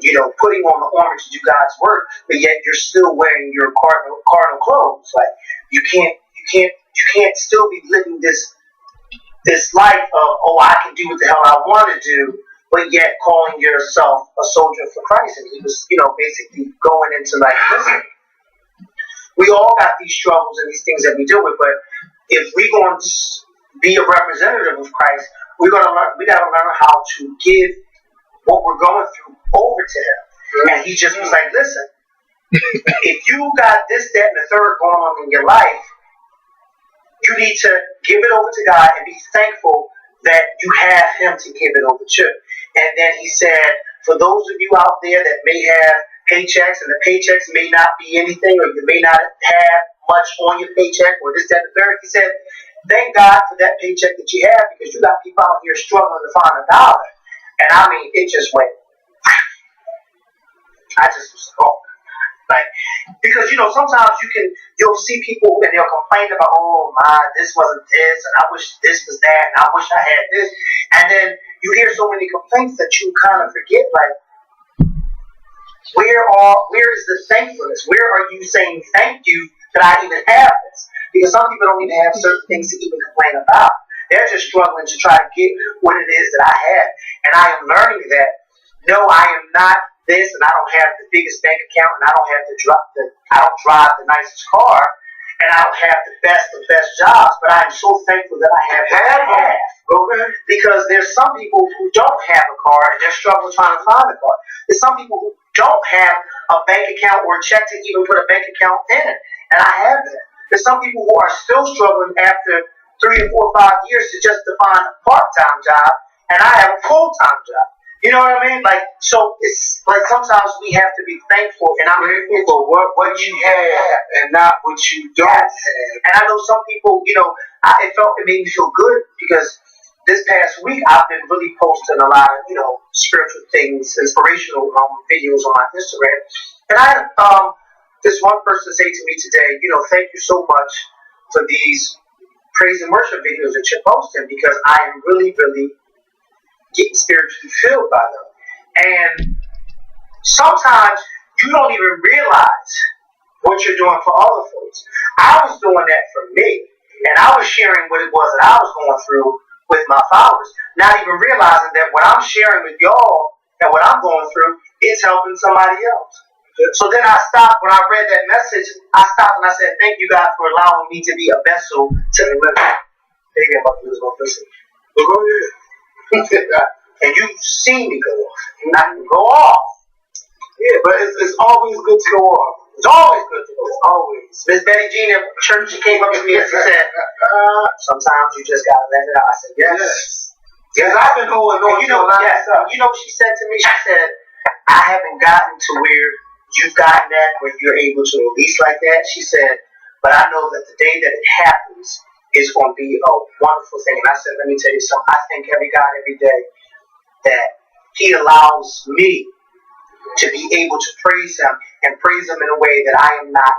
you know, putting on the armor to do God's work, but yet you're still wearing your carnal clothes. Like you can't still be living this life of, oh, I can do what the hell I want to do, but yet calling yourself a soldier for Christ. And he was, you know, basically going into like, listen, we all got these struggles and these things that we deal with, but if we're going to be a representative of Christ, we got to learn how to give what we're going through over to him. And he just was like, listen, if you got this, that, and the third going on in your life, you need to give it over to God and be thankful that you have him to give it over to. And then he said, for those of you out there that may have paychecks and the paychecks may not be anything, or you may not have much on your paycheck or this, that, and the third, he said, thank God for that paycheck that you have, because you got people out here struggling to find $1. And I mean, it just went, I just was like, oh. Like, because, you know, sometimes you'll see people and they'll complain about, oh my, this wasn't this, and I wish this was that, and I wish I had this. And then you hear so many complaints that you kind of forget, like, where is the thankfulness? Where are you saying thank you that I even have this? Because some people don't even have certain things to even complain about. They're just struggling to try to get what it is that I have. And I am learning that, no, I am not this, and I don't have the biggest bank account, and I don't drive the nicest car, and I don't have the best jobs, but I am so thankful that I have what I have. Okay? Because there's some people who don't have a car, and they're struggling trying to find a car. There's some people who don't have a bank account or a check to even put a bank account in, and I have that. There's some people who are still struggling after 3 or 4 or 5 years to just to find a part-time job, and I have a full-time job. You know what I mean? Like, so it's like sometimes we have to be thankful, and I'm grateful for what you have and not what you don't have. And I know some people, you know, it made me feel good, because this past week I've been really posting a lot of, you know, spiritual things, inspirational videos on my Instagram. And I had this one person say to me today, you know, thank you so much for these praise and worship videos that you're posting, because I am really, really getting spiritually filled by them. And sometimes you don't even realize what you're doing for other folks. I was doing that for me, and I was sharing what it was that I was going through with my followers, not even realizing that what I'm sharing with y'all and what I'm going through is helping somebody else. So then I stopped. When I read that message, I stopped and I said, thank you, God, for allowing me to be a vessel to the women. Maybe I'm about to lose my person. But go ahead. And you've seen me go off. Not go off. Yeah, but it's always good to go off. It's always good to go off. Always. Miss Betty Jean at church, she came up to me and she said, sometimes you just gotta let it out. I said, yes. Yes, I've been holding on. You know what she said to me? She said, I haven't gotten to where you've gotten at, where you're able to release like that. She said, but I know that the day that it happens is going to be a wonderful thing. And I said, let me tell you something. I thank God every day that He allows me to be able to praise Him and praise Him in a way that I am not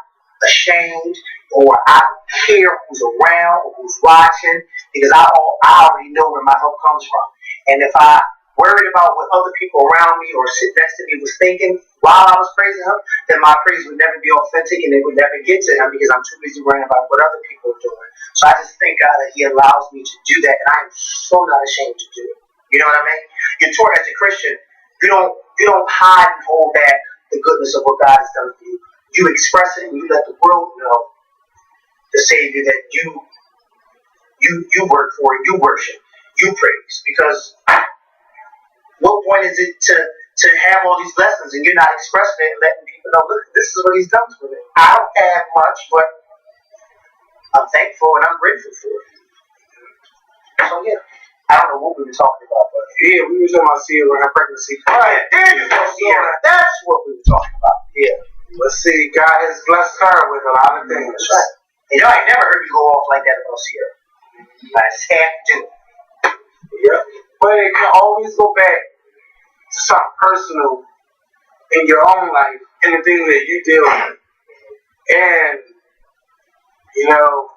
ashamed or I don't care who's around or who's watching, because I already know where my help comes from. And if I worried about what other people around me or sit next to me was thinking while I was praising Him, then my praise would never be authentic and it would never get to Him because I'm too busy worrying about what other people are doing. So I just thank God that He allows me to do that, and I am so not ashamed to do it. You know what I mean? You're taught as a Christian, you don't hide and hold back the goodness of what God has done for you. You express it and you let the world know the Savior that you work for, you worship, you praise. Because what point is it to have all these lessons and you're not expressing it and letting people know, look, this is what He's done for me. I don't have much, but I'm thankful and I'm grateful for it. So yeah, I don't know what we were talking about, but yeah, we were talking about Ciera and her pregnancy. Right, there you go, Ciera. That's what we were talking about. Yeah. Let's see, God has blessed her with a lot of things. That's right. And y'all ain't never heard me go off like that about Ciera. I just have to do it. Yeah. But it can always go back to something personal in your own life and the things that you deal with. And, you know,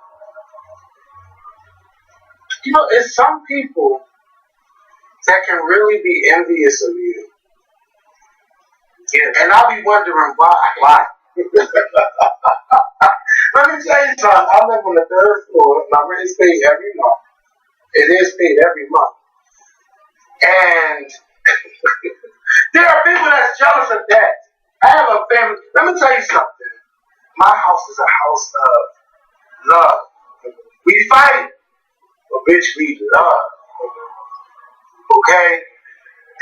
it's some people that can really be envious of you. Yeah. And I'll be wondering why. Let me tell you something. I live on the 3rd floor. My rent is paid every month. It is paid every month. And there are people that's jealous of that. I have a family. Let me tell you something. My house is a house of love. We fight, but bitch, we love. Okay?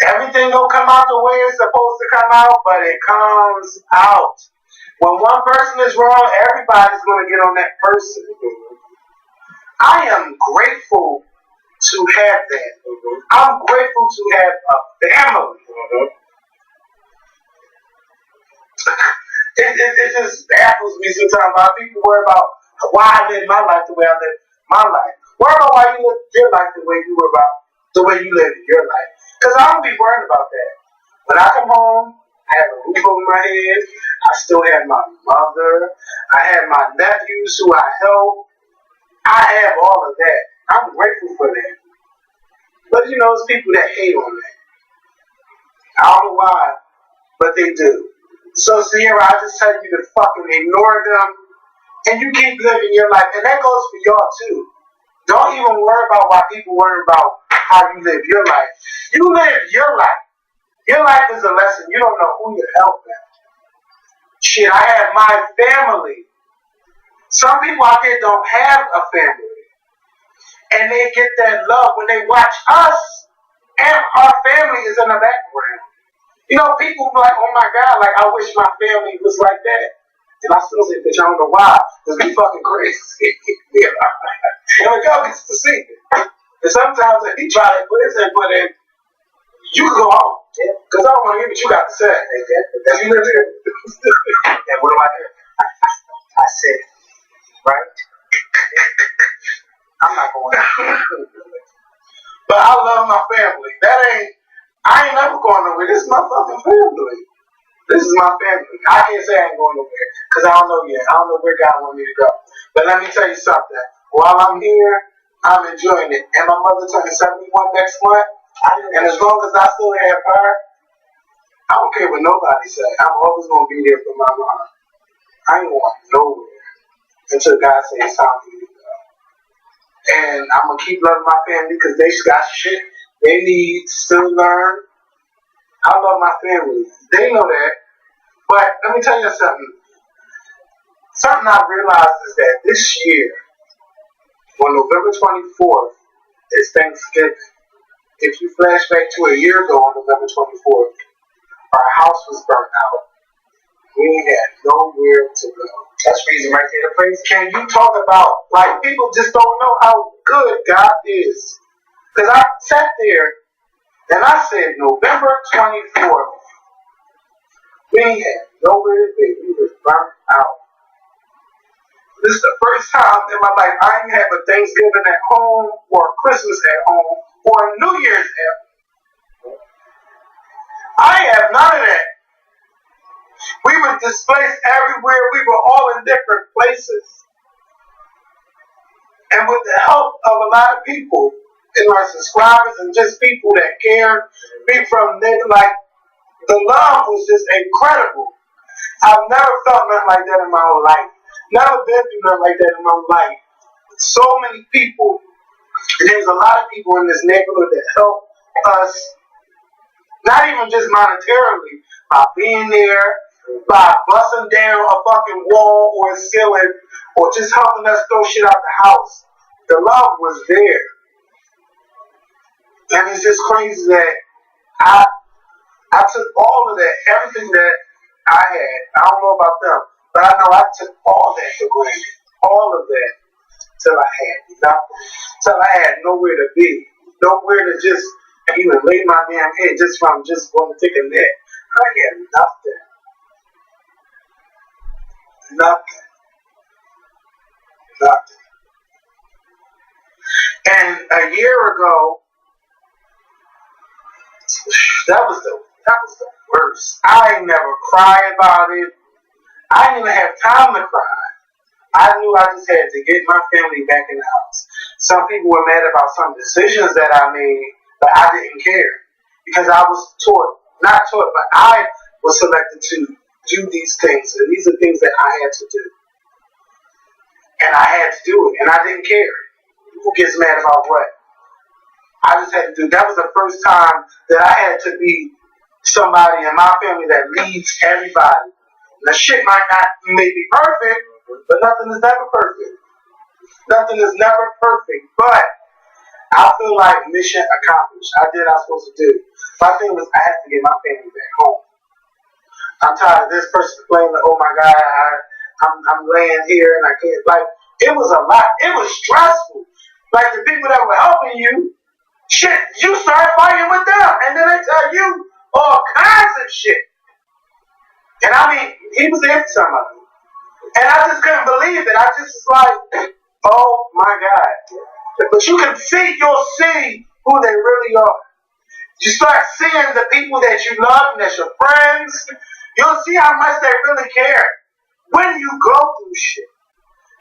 Everything don't come out the way it's supposed to come out, but it comes out. When one person is wrong, everybody's going to get on that person. I am grateful to have that. I'm grateful to have a family. It just baffles me sometimes why people worry about why I live my life the way I live my life. Worry about why you live your life the way you live your life. Because I don't be worried about that. When I come home, I have a roof over my head. I still have my mother. I have my nephews who I help. I have all of that. I'm grateful for that. But you know, there's people that hate on that. I don't know why, but they do. So Ciera, I just tell you to fucking ignore them, and you keep living your life. And that goes for y'all too. Don't even worry about why people worry about how you live your life. You live your life. Your life is a lesson. You don't know who you're helping. Shit, I have my family. Some people out there don't have a family. And they get that love when they watch us, and our family is in the background. You know, people be like, oh my God, like I wish my family was like that. And I still say, bitch, I don't know why. Because we fucking crazy. And the girl gets to see it. And sometimes if he try to put his input in, you can go home. Because I don't want to hear what you got to say. Because you live here. And what do I do? I said, right? I'm not going to. But I love my family. I ain't never going nowhere. This is my fucking family. This is my family. I can't say I ain't going nowhere because I don't know yet. I don't know where God wants me to go. But let me tell you something. While I'm here, I'm enjoying it. And my mother turning 71 next month. And as long as I still have her, I don't care what nobody says. I'm always going to be there for my mom. I ain't going nowhere until God says it's time for me to go. And I'm gonna keep loving my family because they got shit they need to still learn. I love my family. They know that. But let me tell you something. Something I realized is that this year, on November 24th, is Thanksgiving. If you flash back to a year ago on November 24th, our house was burnt out. We had nowhere to go. That's the reason right there to praise. Can you talk about, like, people just don't know how good God is? Because I sat there and I said, November 24th, we had nowhere to be. We was burnt out. This is the first time in my life I didn't have a Thanksgiving at home or a Christmas at home or a New Year's at home. I have none of that. We were displaced everywhere. We were all in different places. And with the help of a lot of people and our subscribers and just people that care, people from there, like, the love was just incredible. I've never felt nothing like that in my whole life. Never been through nothing like that in my life. So many people. And there's a lot of people in this neighborhood that help us, not even just monetarily, by being there, by busting down a fucking wall or a ceiling, or just helping us throw shit out the house. The love was there. And it's just crazy that I took all of that, everything that I had. I don't know about them, but I know I took all that for granted. All of that. Till I had nothing. Till I had nowhere to be. Nowhere to just even lay my damn head just from just going to take a nap. I had nothing. Nothing. Nothing. And a year ago, that was the worst. I ain't never cried about it. I didn't even have time to cry. I knew I just had to get my family back in the house. Some people were mad about some decisions that I made, but I didn't care. Because I was not taught, but I was selected to do these things. And these are things that I had to do. And I had to do it. And I didn't care. Who gets mad about what? I just had to do it. That was the first time that I had to be somebody in my family that leads everybody. The shit might not be perfect, but nothing is never perfect. Nothing is never perfect. But I feel like mission accomplished. I did what I was supposed to do. My thing was I had to get my family back home. I'm tired of this person complaining, oh my God, I'm laying here and I can't. Like, it was a lot. It was stressful. Like, the people that were helping you, shit, you start fighting with them. And then they tell you all kinds of shit. And I mean, he was there for somebody. And I just couldn't believe it. I just was like, oh my God. But you'll see who they really are. You start seeing the people that you love and that's your friends. You'll see how much they really care. When you go through shit,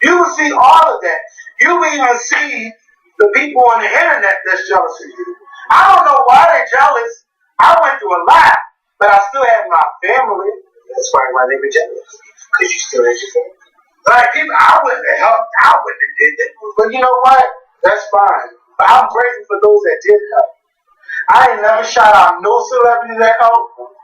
you will see all of that. You will even see the people on the internet that's jealous of you. I don't know why they're jealous. I went through a lot, but I still have my family. That's probably why they were jealous. Because you still had your family. Like, people, I wouldn't have helped. I wouldn't have did that. But you know what? That's fine. But I'm grateful for those that did help. I ain't never shout out no celebrity that helped.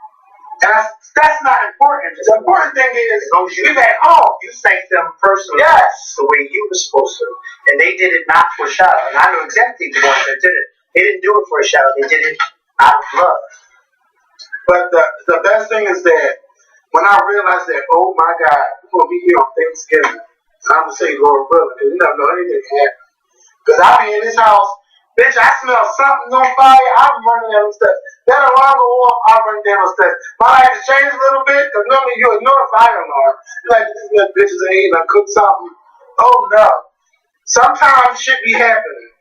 And that's not important. The important thing is, you at home. You thanked them personally. Yes. The way you were supposed to. And they did it not for a shout out. And I know exactly the ones that did it. They didn't do it for a shout out. They did it out of love. But the best thing is that when I realized that, oh my God, we're going to be here on Thanksgiving. And I'm going to say, Lord, brother, because you never know anything can happen. Because I be in this house, bitch, I smell something on fire, I'm running down the steps. That alarm go off, I'm running down the steps. My life has changed a little bit, because normally you ignore a fire alarm. You're like, these little bitches ain't even cook something. Oh no. Sometimes shit be happening.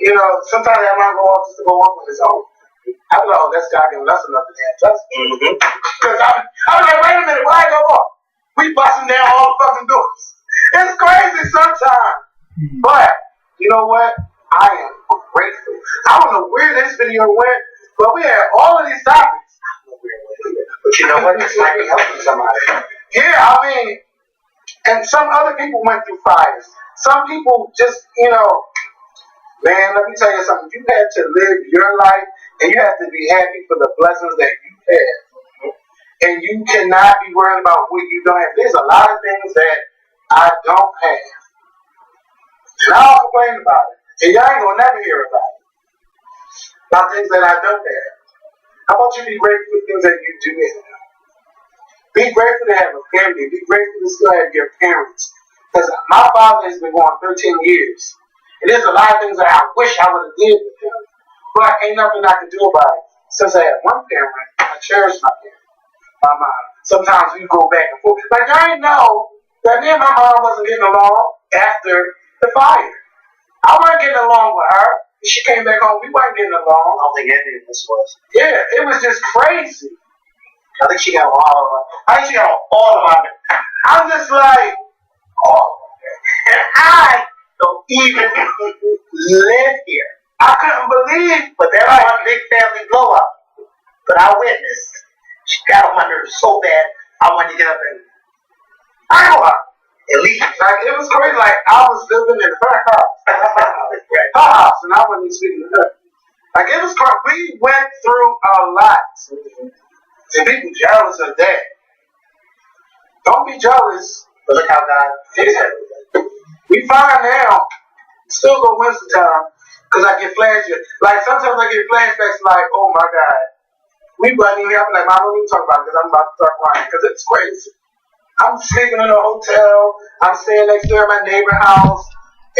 You know, sometimes that alarm go off just to go off on its own. I be like, oh, that's God giving us another damn testament. Because I be like, wait a minute, why I go off? We busting down all the fucking doors. It's crazy sometimes. But, you know what? I am grateful. I don't know where this video went, but we had all of these topics. But you know what? This might be helping somebody. Yeah, I mean, and some other people went through fires. Some people just, man, let me tell you something. You had to live your life, and you have to be happy for the blessings that you have. And you cannot be worried about what you don't have. There's a lot of things that I don't have. And I don't complain about it. And y'all ain't gonna never hear about it. About things that I don't have. How about you be grateful for things that you do have? Be grateful to have a family. Be grateful to still have your parents. Because my father has been gone 13 years. And there's a lot of things that I wish I would have did with him. But ain't nothing I can do about it. Since I had one parent, I cherish my parent. My mom. Sometimes we go back and forth. Like, I didn't know that me and my mom wasn't getting along after the fire. I wasn't getting along with her. She came back home. We weren't getting along. I don't think any of this was. Yeah, it was just crazy. I think she got all of it. I think she got all of it. I'm just like, oh. And I don't even live here. I couldn't believe. But there was one big family blow up. But I witnessed. She got on my nerves so bad, I wanted to get up and leave. Like, it was crazy. Like, I was living in her house. Her house, and I wasn't even speaking to her. Like, it was crazy. We went through a lot. And people jealous of that. Don't be jealous. But look how God fixed it. We fine now. Still go winter time. Because I get flashes. Like, sometimes I get flashbacks like, oh my God. We wasn't even happy. Like, Mom, don't even talk about it because I'm about to start crying. Because it's crazy. I'm sleeping in a hotel. I'm staying next door at my neighbor's house.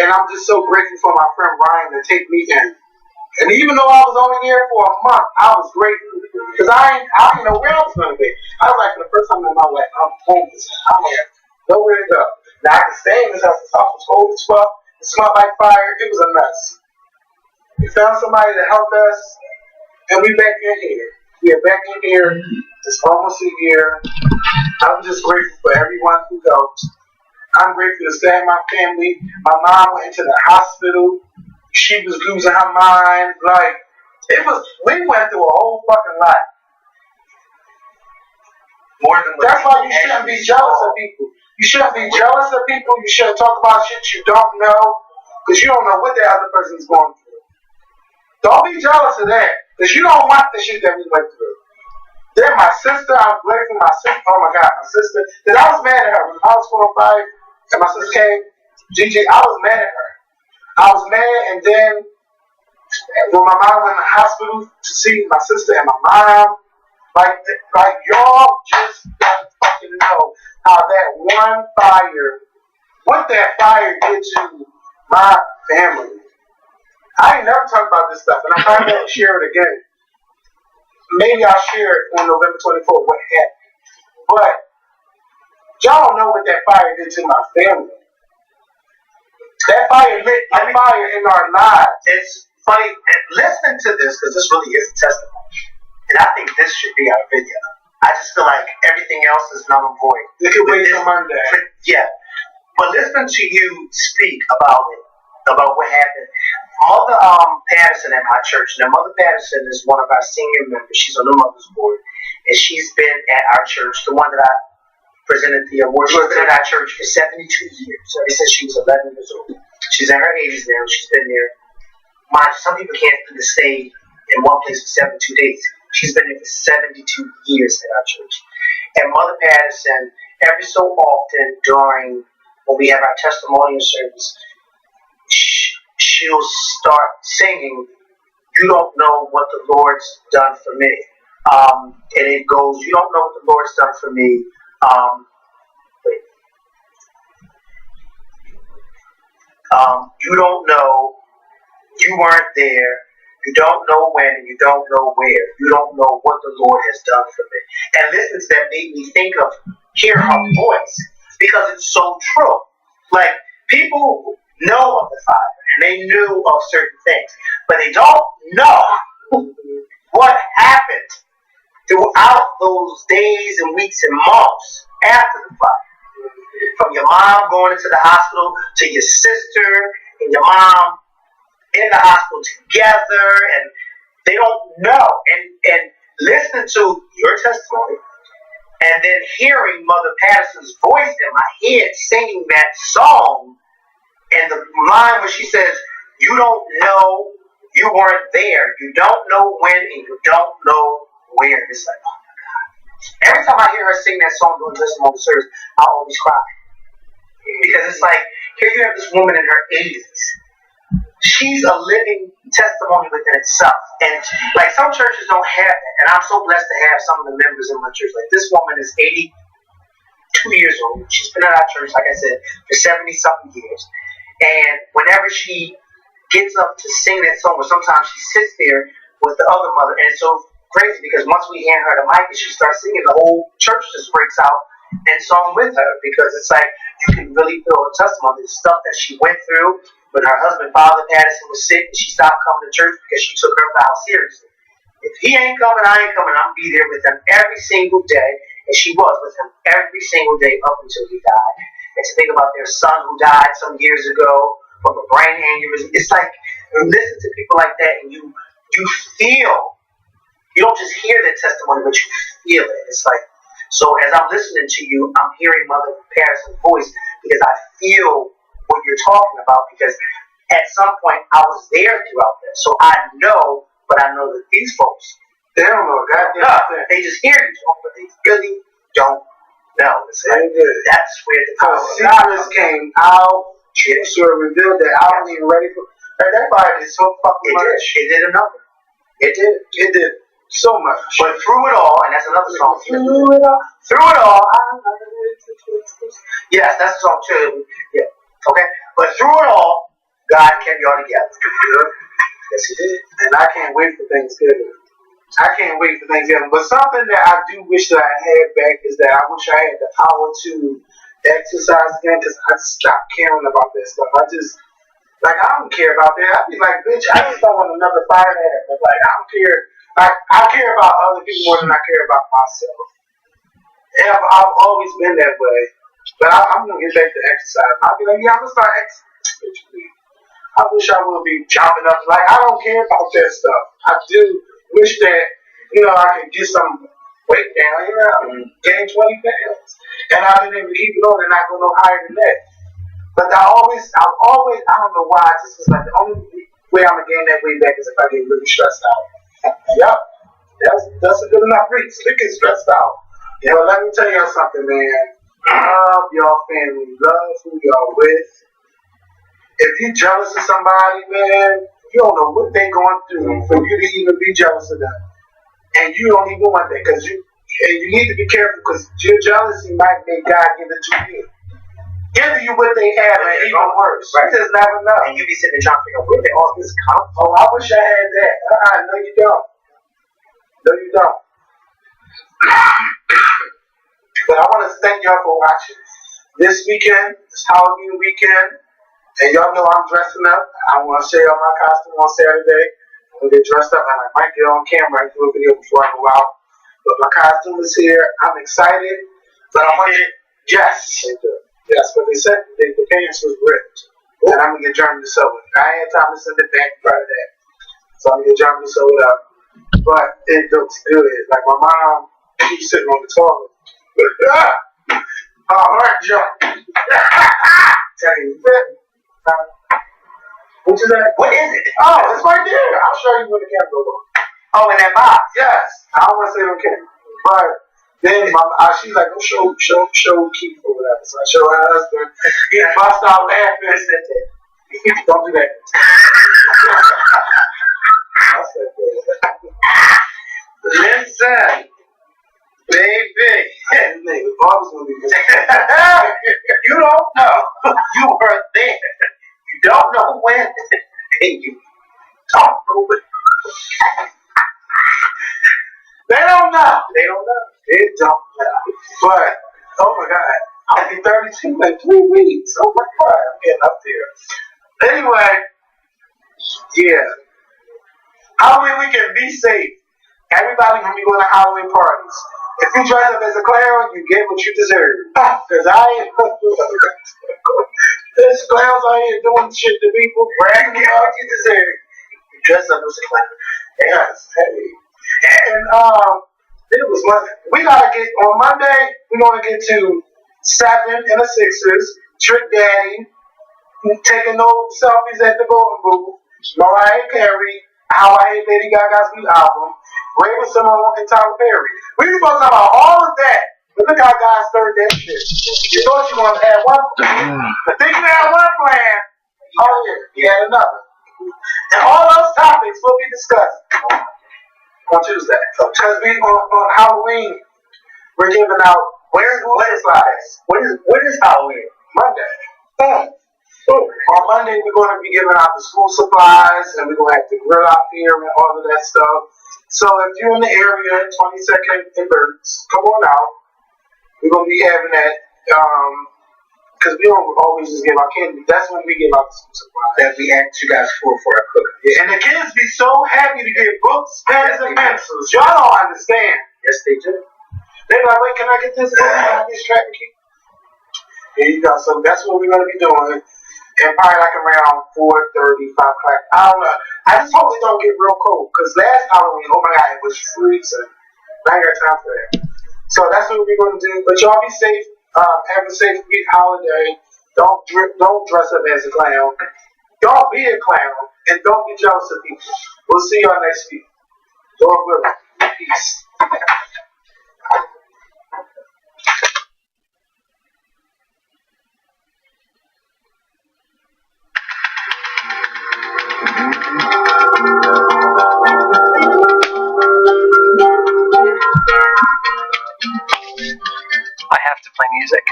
And I'm just so grateful for my friend Ryan to take me in. And even though I was only there for a month, I was grateful. Because I didn't know where I was going to be. I was like, for the first time in my life, I'm homeless. I don't have nowhere to go. Now, I can stay in this house. This house was cold as fuck. It smelled like fire. It was a mess. We found somebody to help us. And we back in here. We are back in here. It's almost a year. I'm just grateful for everyone who helped. I'm grateful to stay in my family. My mom went into the hospital. She was losing her mind. Like, we went through a whole fucking lot. More than That's why you shouldn't be jealous of people. You shouldn't be jealous of people. You shouldn't talk about shit you don't know. Because you don't know what the other person's going through. Don't be jealous of that. Because you don't want the shit that we went through. Then my sister, I'm grateful my sister. Oh my God, my sister. Because I was mad at her. When I was 4 or 5 and my sister came, Gigi, I was mad at her. I was mad, and then when my mom went to the hospital to see my sister and my mom, like y'all just don't fucking know how that one fire, what that fire did to my family. I ain't never talked about this stuff, and I'm probably going to share it again. Maybe I'll share it on November 24th, what happened. But y'all don't know what that fire did to my family. That fire lit a fire in our lives. It's funny, listening to this, because this really is a testimony. And I think this should be our video. I just feel like everything else is null and void. You can wait till Monday. Yeah. But listening to you speak about it, about what happened. Mother Patterson at my church. Now, Mother Patterson is one of our senior members. She's on the Mother's Board. And she's been at our church, the one that I presented the award. She's been at our church for 72 years, ever since she was 11 years old. She's in her 80s now. She's been there. Mind you, some people can't even stay in one place for 72 days. She's been there for 72 years at our church. And Mother Patterson, every so often during when we have our testimonial service, she'll start singing, "You don't know what the Lord's done for me." And it goes, "You don't know what the Lord's done for me." You don't know, you weren't there, you don't know when, and you don't know where. You don't know what the Lord has done for me. And listen to that made me think of, hear her voice, because it's so true. Like, people know of the fire, and they knew of certain things, but they don't know what happened throughout those days and weeks and months after the fire. From your mom going into the hospital to your sister and your mom in the hospital together, and they don't know. And listening to your testimony And then hearing Mother Patterson's voice in my head singing that song, and the line where she says, "You don't know, you weren't there. You don't know when, and you don't know where." It's like, oh my God. Every time I hear her sing that song during testimony service, I always cry. Because it's like, here you have this woman in her 80s. She's a living testimony within itself. And like some churches don't have that. And I'm so blessed to have some of the members in my church. Like this woman is 82 years old. She's been at our church, like I said, for 70-something years. And whenever she gets up to sing that song, or sometimes she sits there with the other mother, and it's so crazy because once we hand her the mic and she starts singing, the whole church just breaks out and song with her, because it's like you can really feel the testimony, the stuff that she went through when her husband, Father Patterson, was sick, and she stopped coming to church because she took her vow seriously. If he ain't coming, I ain't coming. I'm be there with him every single day, and she was with him every single day up until he died. And to think about their son who died some years ago from a brain aneurysm, it's like you listen to people like that, and you feel. You don't just hear their testimony, but you feel it. It's like, so as I'm listening to you, I'm hearing Mother Patterson's voice because I feel what you're talking about, because at some point I was there throughout that. So I know, but I know that these folks, they don't know. They just hear you talk, but they really don't know. It's like, that's where the power of secrets came out. Sure revealed that I wasn't even ready for. That fire is so fucking much. It did a number. It did. So much. But through it all, and that's another song. Through it all. Yes, that's a song too. Yeah. Okay. But through it all, God kept y'all together. Yes, He did. And I can't wait for Thanksgiving. But something that I do wish that I had back is that I wish I had the power to exercise again, because I just stopped caring about that stuff. I don't care about that. I'd be like, bitch, I just don't want another fire to happen. Like, I don't care. Like, I care about other people more than I care about myself. And I've always been that way. But I'm going to get back to exercise. I'll be like, yeah, I'm going to start exercising. I wish I would be jumping up. Like, I don't care about that stuff. I do wish that, I could get some weight down, gain 20 pounds. And I've been able to keep it on and not go no higher than that. But I've always, I don't know why, this is like the only way I'm going to gain that weight back is if I get really stressed out. Yep. That's a good enough reason to get stressed out. Yeah. But let me tell y'all something, man. Love y'all family. Love who y'all with. If you're jealous of somebody, man, you don't know what they're going through for you to even be jealous of them. And you don't even want that, because you need to be careful, because your jealousy might make God give it to you. Give you what they have, and even worse. Right. You just never know. And you be sitting there trying to figure out where all this come from. Oh, I wish I had that. No, you don't. No, you don't. But I want to thank y'all for watching. This weekend is Halloween weekend, and y'all know I'm dressing up. I want to show y'all my costume on Saturday. I'm going to get dressed up, and I might get on camera and do a video before I go out. But my costume is here. I'm excited. But I want you, yes. Yes, but they said the pants was ripped. And I'm going to get Jeremy to sew it. I ain't had time to send it back prior to that. So I'm going to get Jeremy to sew it up. But it looks good. Like my mom, she's sitting on the toilet. Alright, Joe. Tell you. What is that? What is it? Oh, it's right there. I'll show you when the camera goes on. Oh, in that box? Yes. I don't want to say it on camera. But then she's like, go show Keith or whatever. So I show her husband. He bust out laughing. Don't do that. Listen, baby. The Bob's gonna be good. You don't know. You were there. You don't know when. And you don't know when. They don't know. They don't know. They don't know. But, oh my God, I'll be 32 in like 3 weeks. Oh my God, I'm getting up there. Anyway, yeah. Halloween weekend, be safe. Everybody gonna be going to Halloween parties. If you dress up as a clown, you get what you deserve. Because I ain't there's clowns out here doing shit to people. Bragging about what you deserve. You dress up as a clown. Yes, hey. And it was Monday. We gotta get on Monday. We're gonna get to 7 in the Sixers. Trick Daddy taking those selfies at the voting booth. Mariah Carey. How I Hate Lady Gaga's new album. Raven Simone and Tyler Perry. We were supposed to talk about all of that. But look how God stirred that shit. You thought you wanted to have one plan. But think you had one plan. Oh yeah, you had another. And all those topics will be discussed on Tuesday. Because we on Halloween, we're giving out what is Halloween? Monday. On Monday, we're going to be giving out the school supplies, and we're going to have the grill out here and all of that stuff. So if you're in the area, 22nd and Burns, come on out. We're going to be having that, because we don't always just give out candy. That's when we give out the school supplies. That we ask you guys for our cooking. Yeah, and the kids be so happy to get books, pens, and pencils. Y'all don't understand. Yes, they do. They're like, wait, can I get this? Can I get this track and key? Here you go. So that's what we're going to be doing. And probably like around 4:30, 5 o'clock. I don't know. I just hope it don't get real cold. Because last Halloween, oh my God, it was freezing. I ain't got time for that. So that's what we're going to do. But y'all be safe. Have a safe week holiday. Don't dress up as a clown. Don't be a clown. And don't be jealous of people. We'll see y'all next week. Lord willing. Peace. I have to play music.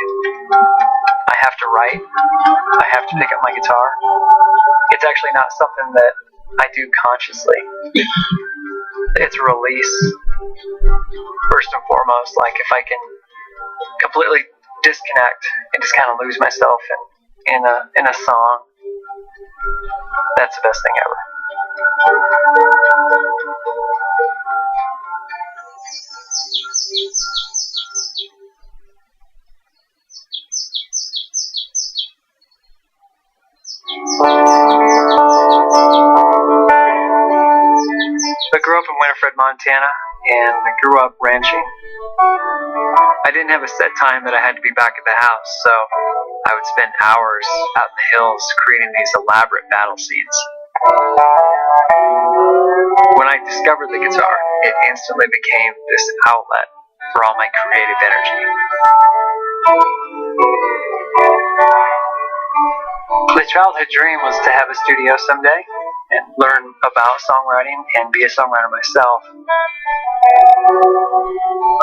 I have to write. I have to pick up my guitar. It's actually not something that I do consciously. It's a release. First and foremost, like if I can completely disconnect and just kind of lose myself in a song, that's the best thing ever. I grew up in Winifred, Montana, and I grew up ranching. I didn't have a set time that I had to be back at the house, so I would spend hours out in the hills creating these elaborate battle scenes. When I discovered the guitar, it instantly became this outlet for all my creative energy. My childhood dream was to have a studio someday and learn about songwriting and be a songwriter myself.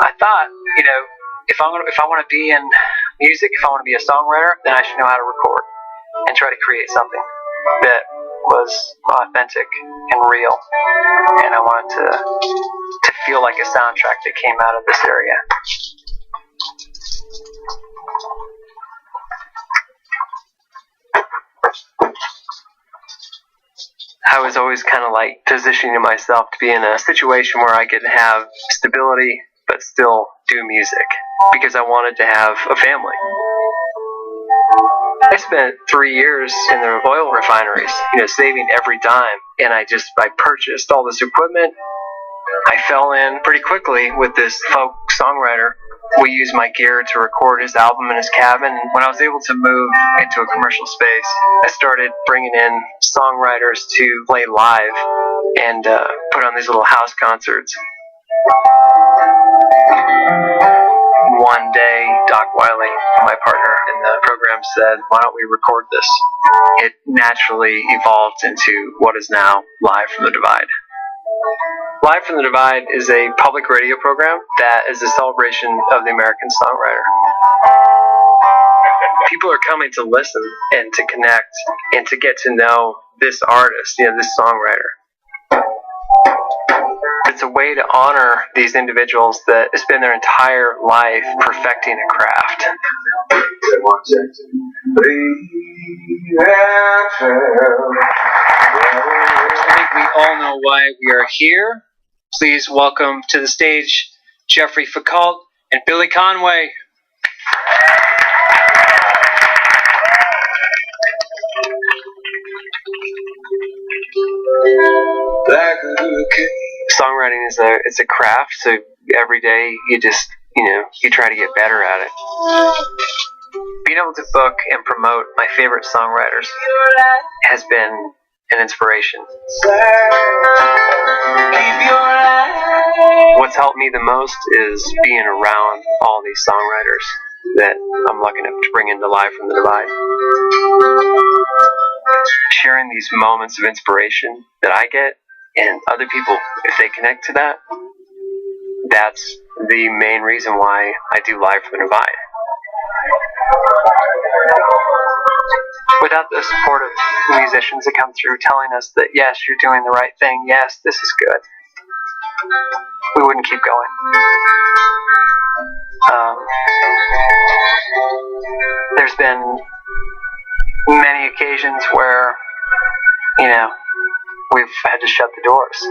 I thought, if I want to be in music, if I want to be a songwriter, then I should know how to record and try to create something that was authentic and real. And I wanted to feel like a soundtrack that came out of this area. I was always kind of like positioning myself to be in a situation where I could have stability but still do music, because I wanted to have a family. I spent 3 years in the oil refineries, saving every dime, and I purchased all this equipment. I fell in pretty quickly with this folk songwriter. We used my gear to record his album in his cabin. And when I was able to move into a commercial space, I started bringing in songwriters to play live and put on these little house concerts. One day, Doc Wiley, my partner in the program, said, "Why don't we record this?" It naturally evolved into what is now Live from the Divide. Live from the Divide is a public radio program that is a celebration of the American songwriter. People are coming to listen and to connect and to get to know this artist, this songwriter. It's a way to honor these individuals that spend their entire life perfecting a craft. I think we all know why we are here. Please welcome to the stage Jeffrey Foucault and Billy Conway. songwriting is a craft, so every day you just, you try to get better at it. Being able to book and promote my favorite songwriters has been an inspiration. What's helped me the most is being around all these songwriters that I'm lucky enough to bring into Live from the Divide. Sharing these moments of inspiration that I get, and other people, if they connect to that, that's the main reason why I do Live from the Divide. Without the support of musicians that come through telling us that, yes, you're doing the right thing, yes, this is good, we wouldn't keep going. There's been many occasions where, we've had to shut the doors.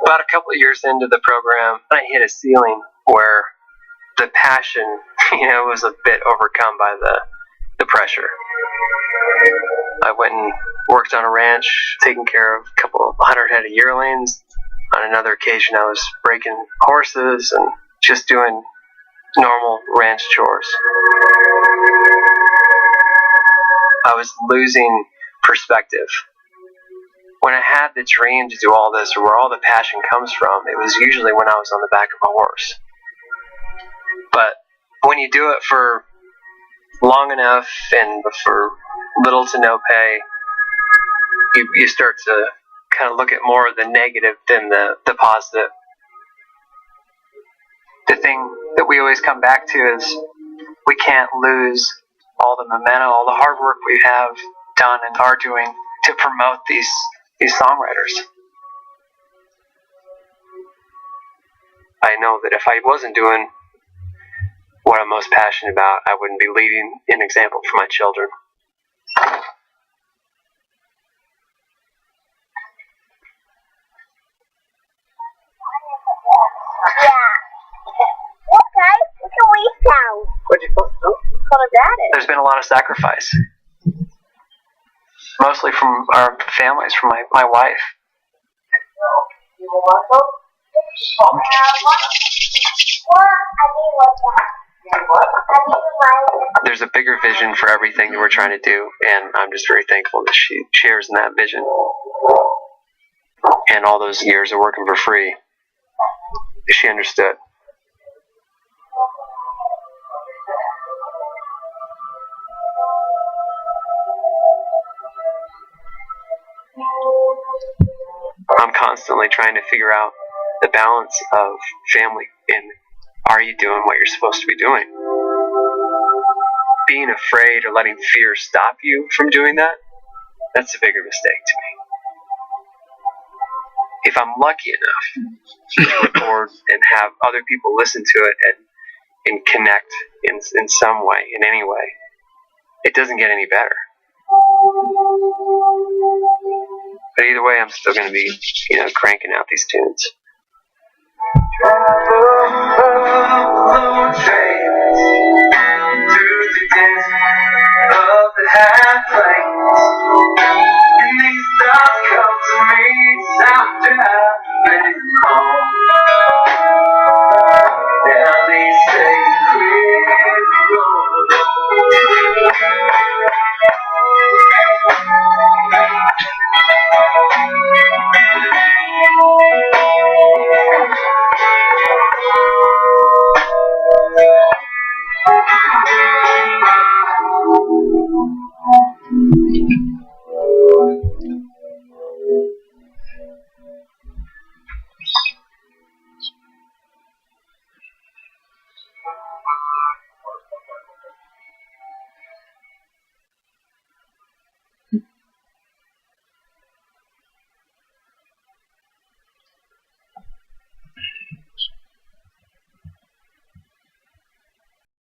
About a couple of years into the program, I hit a ceiling where the passion, was a bit overcome by the pressure. I went and worked on a ranch, taking care of a couple of 100 head of yearlings. On another occasion, I was breaking horses and just doing normal ranch chores. I was losing perspective. When I had the dream to do all this, or where all the passion comes from, it was usually when I was on the back of a horse. But when you do it for long enough and for little to no pay, you start to kind of look at more of the negative than the positive. The thing that we always come back to is we can't lose all the momentum, all the hard work we have done and are doing to promote these songwriters. I know that if I wasn't doing what I'm most passionate about, I wouldn't be leading an example for my children. There's been a lot of sacrifice. Mostly from our families, from my wife. There's a bigger vision for everything that we're trying to do, and I'm just very thankful that she shares in that vision. And all those years of working for free, she understood. I'm constantly trying to figure out the balance of family and are you doing what you're supposed to be doing? Being afraid or letting fear stop you from doing that, that's a bigger mistake to me. If I'm lucky enough to record and have other people listen to it and connect in some way, in any way, it doesn't get any better. But either way, I'm still going to be, cranking out these tunes.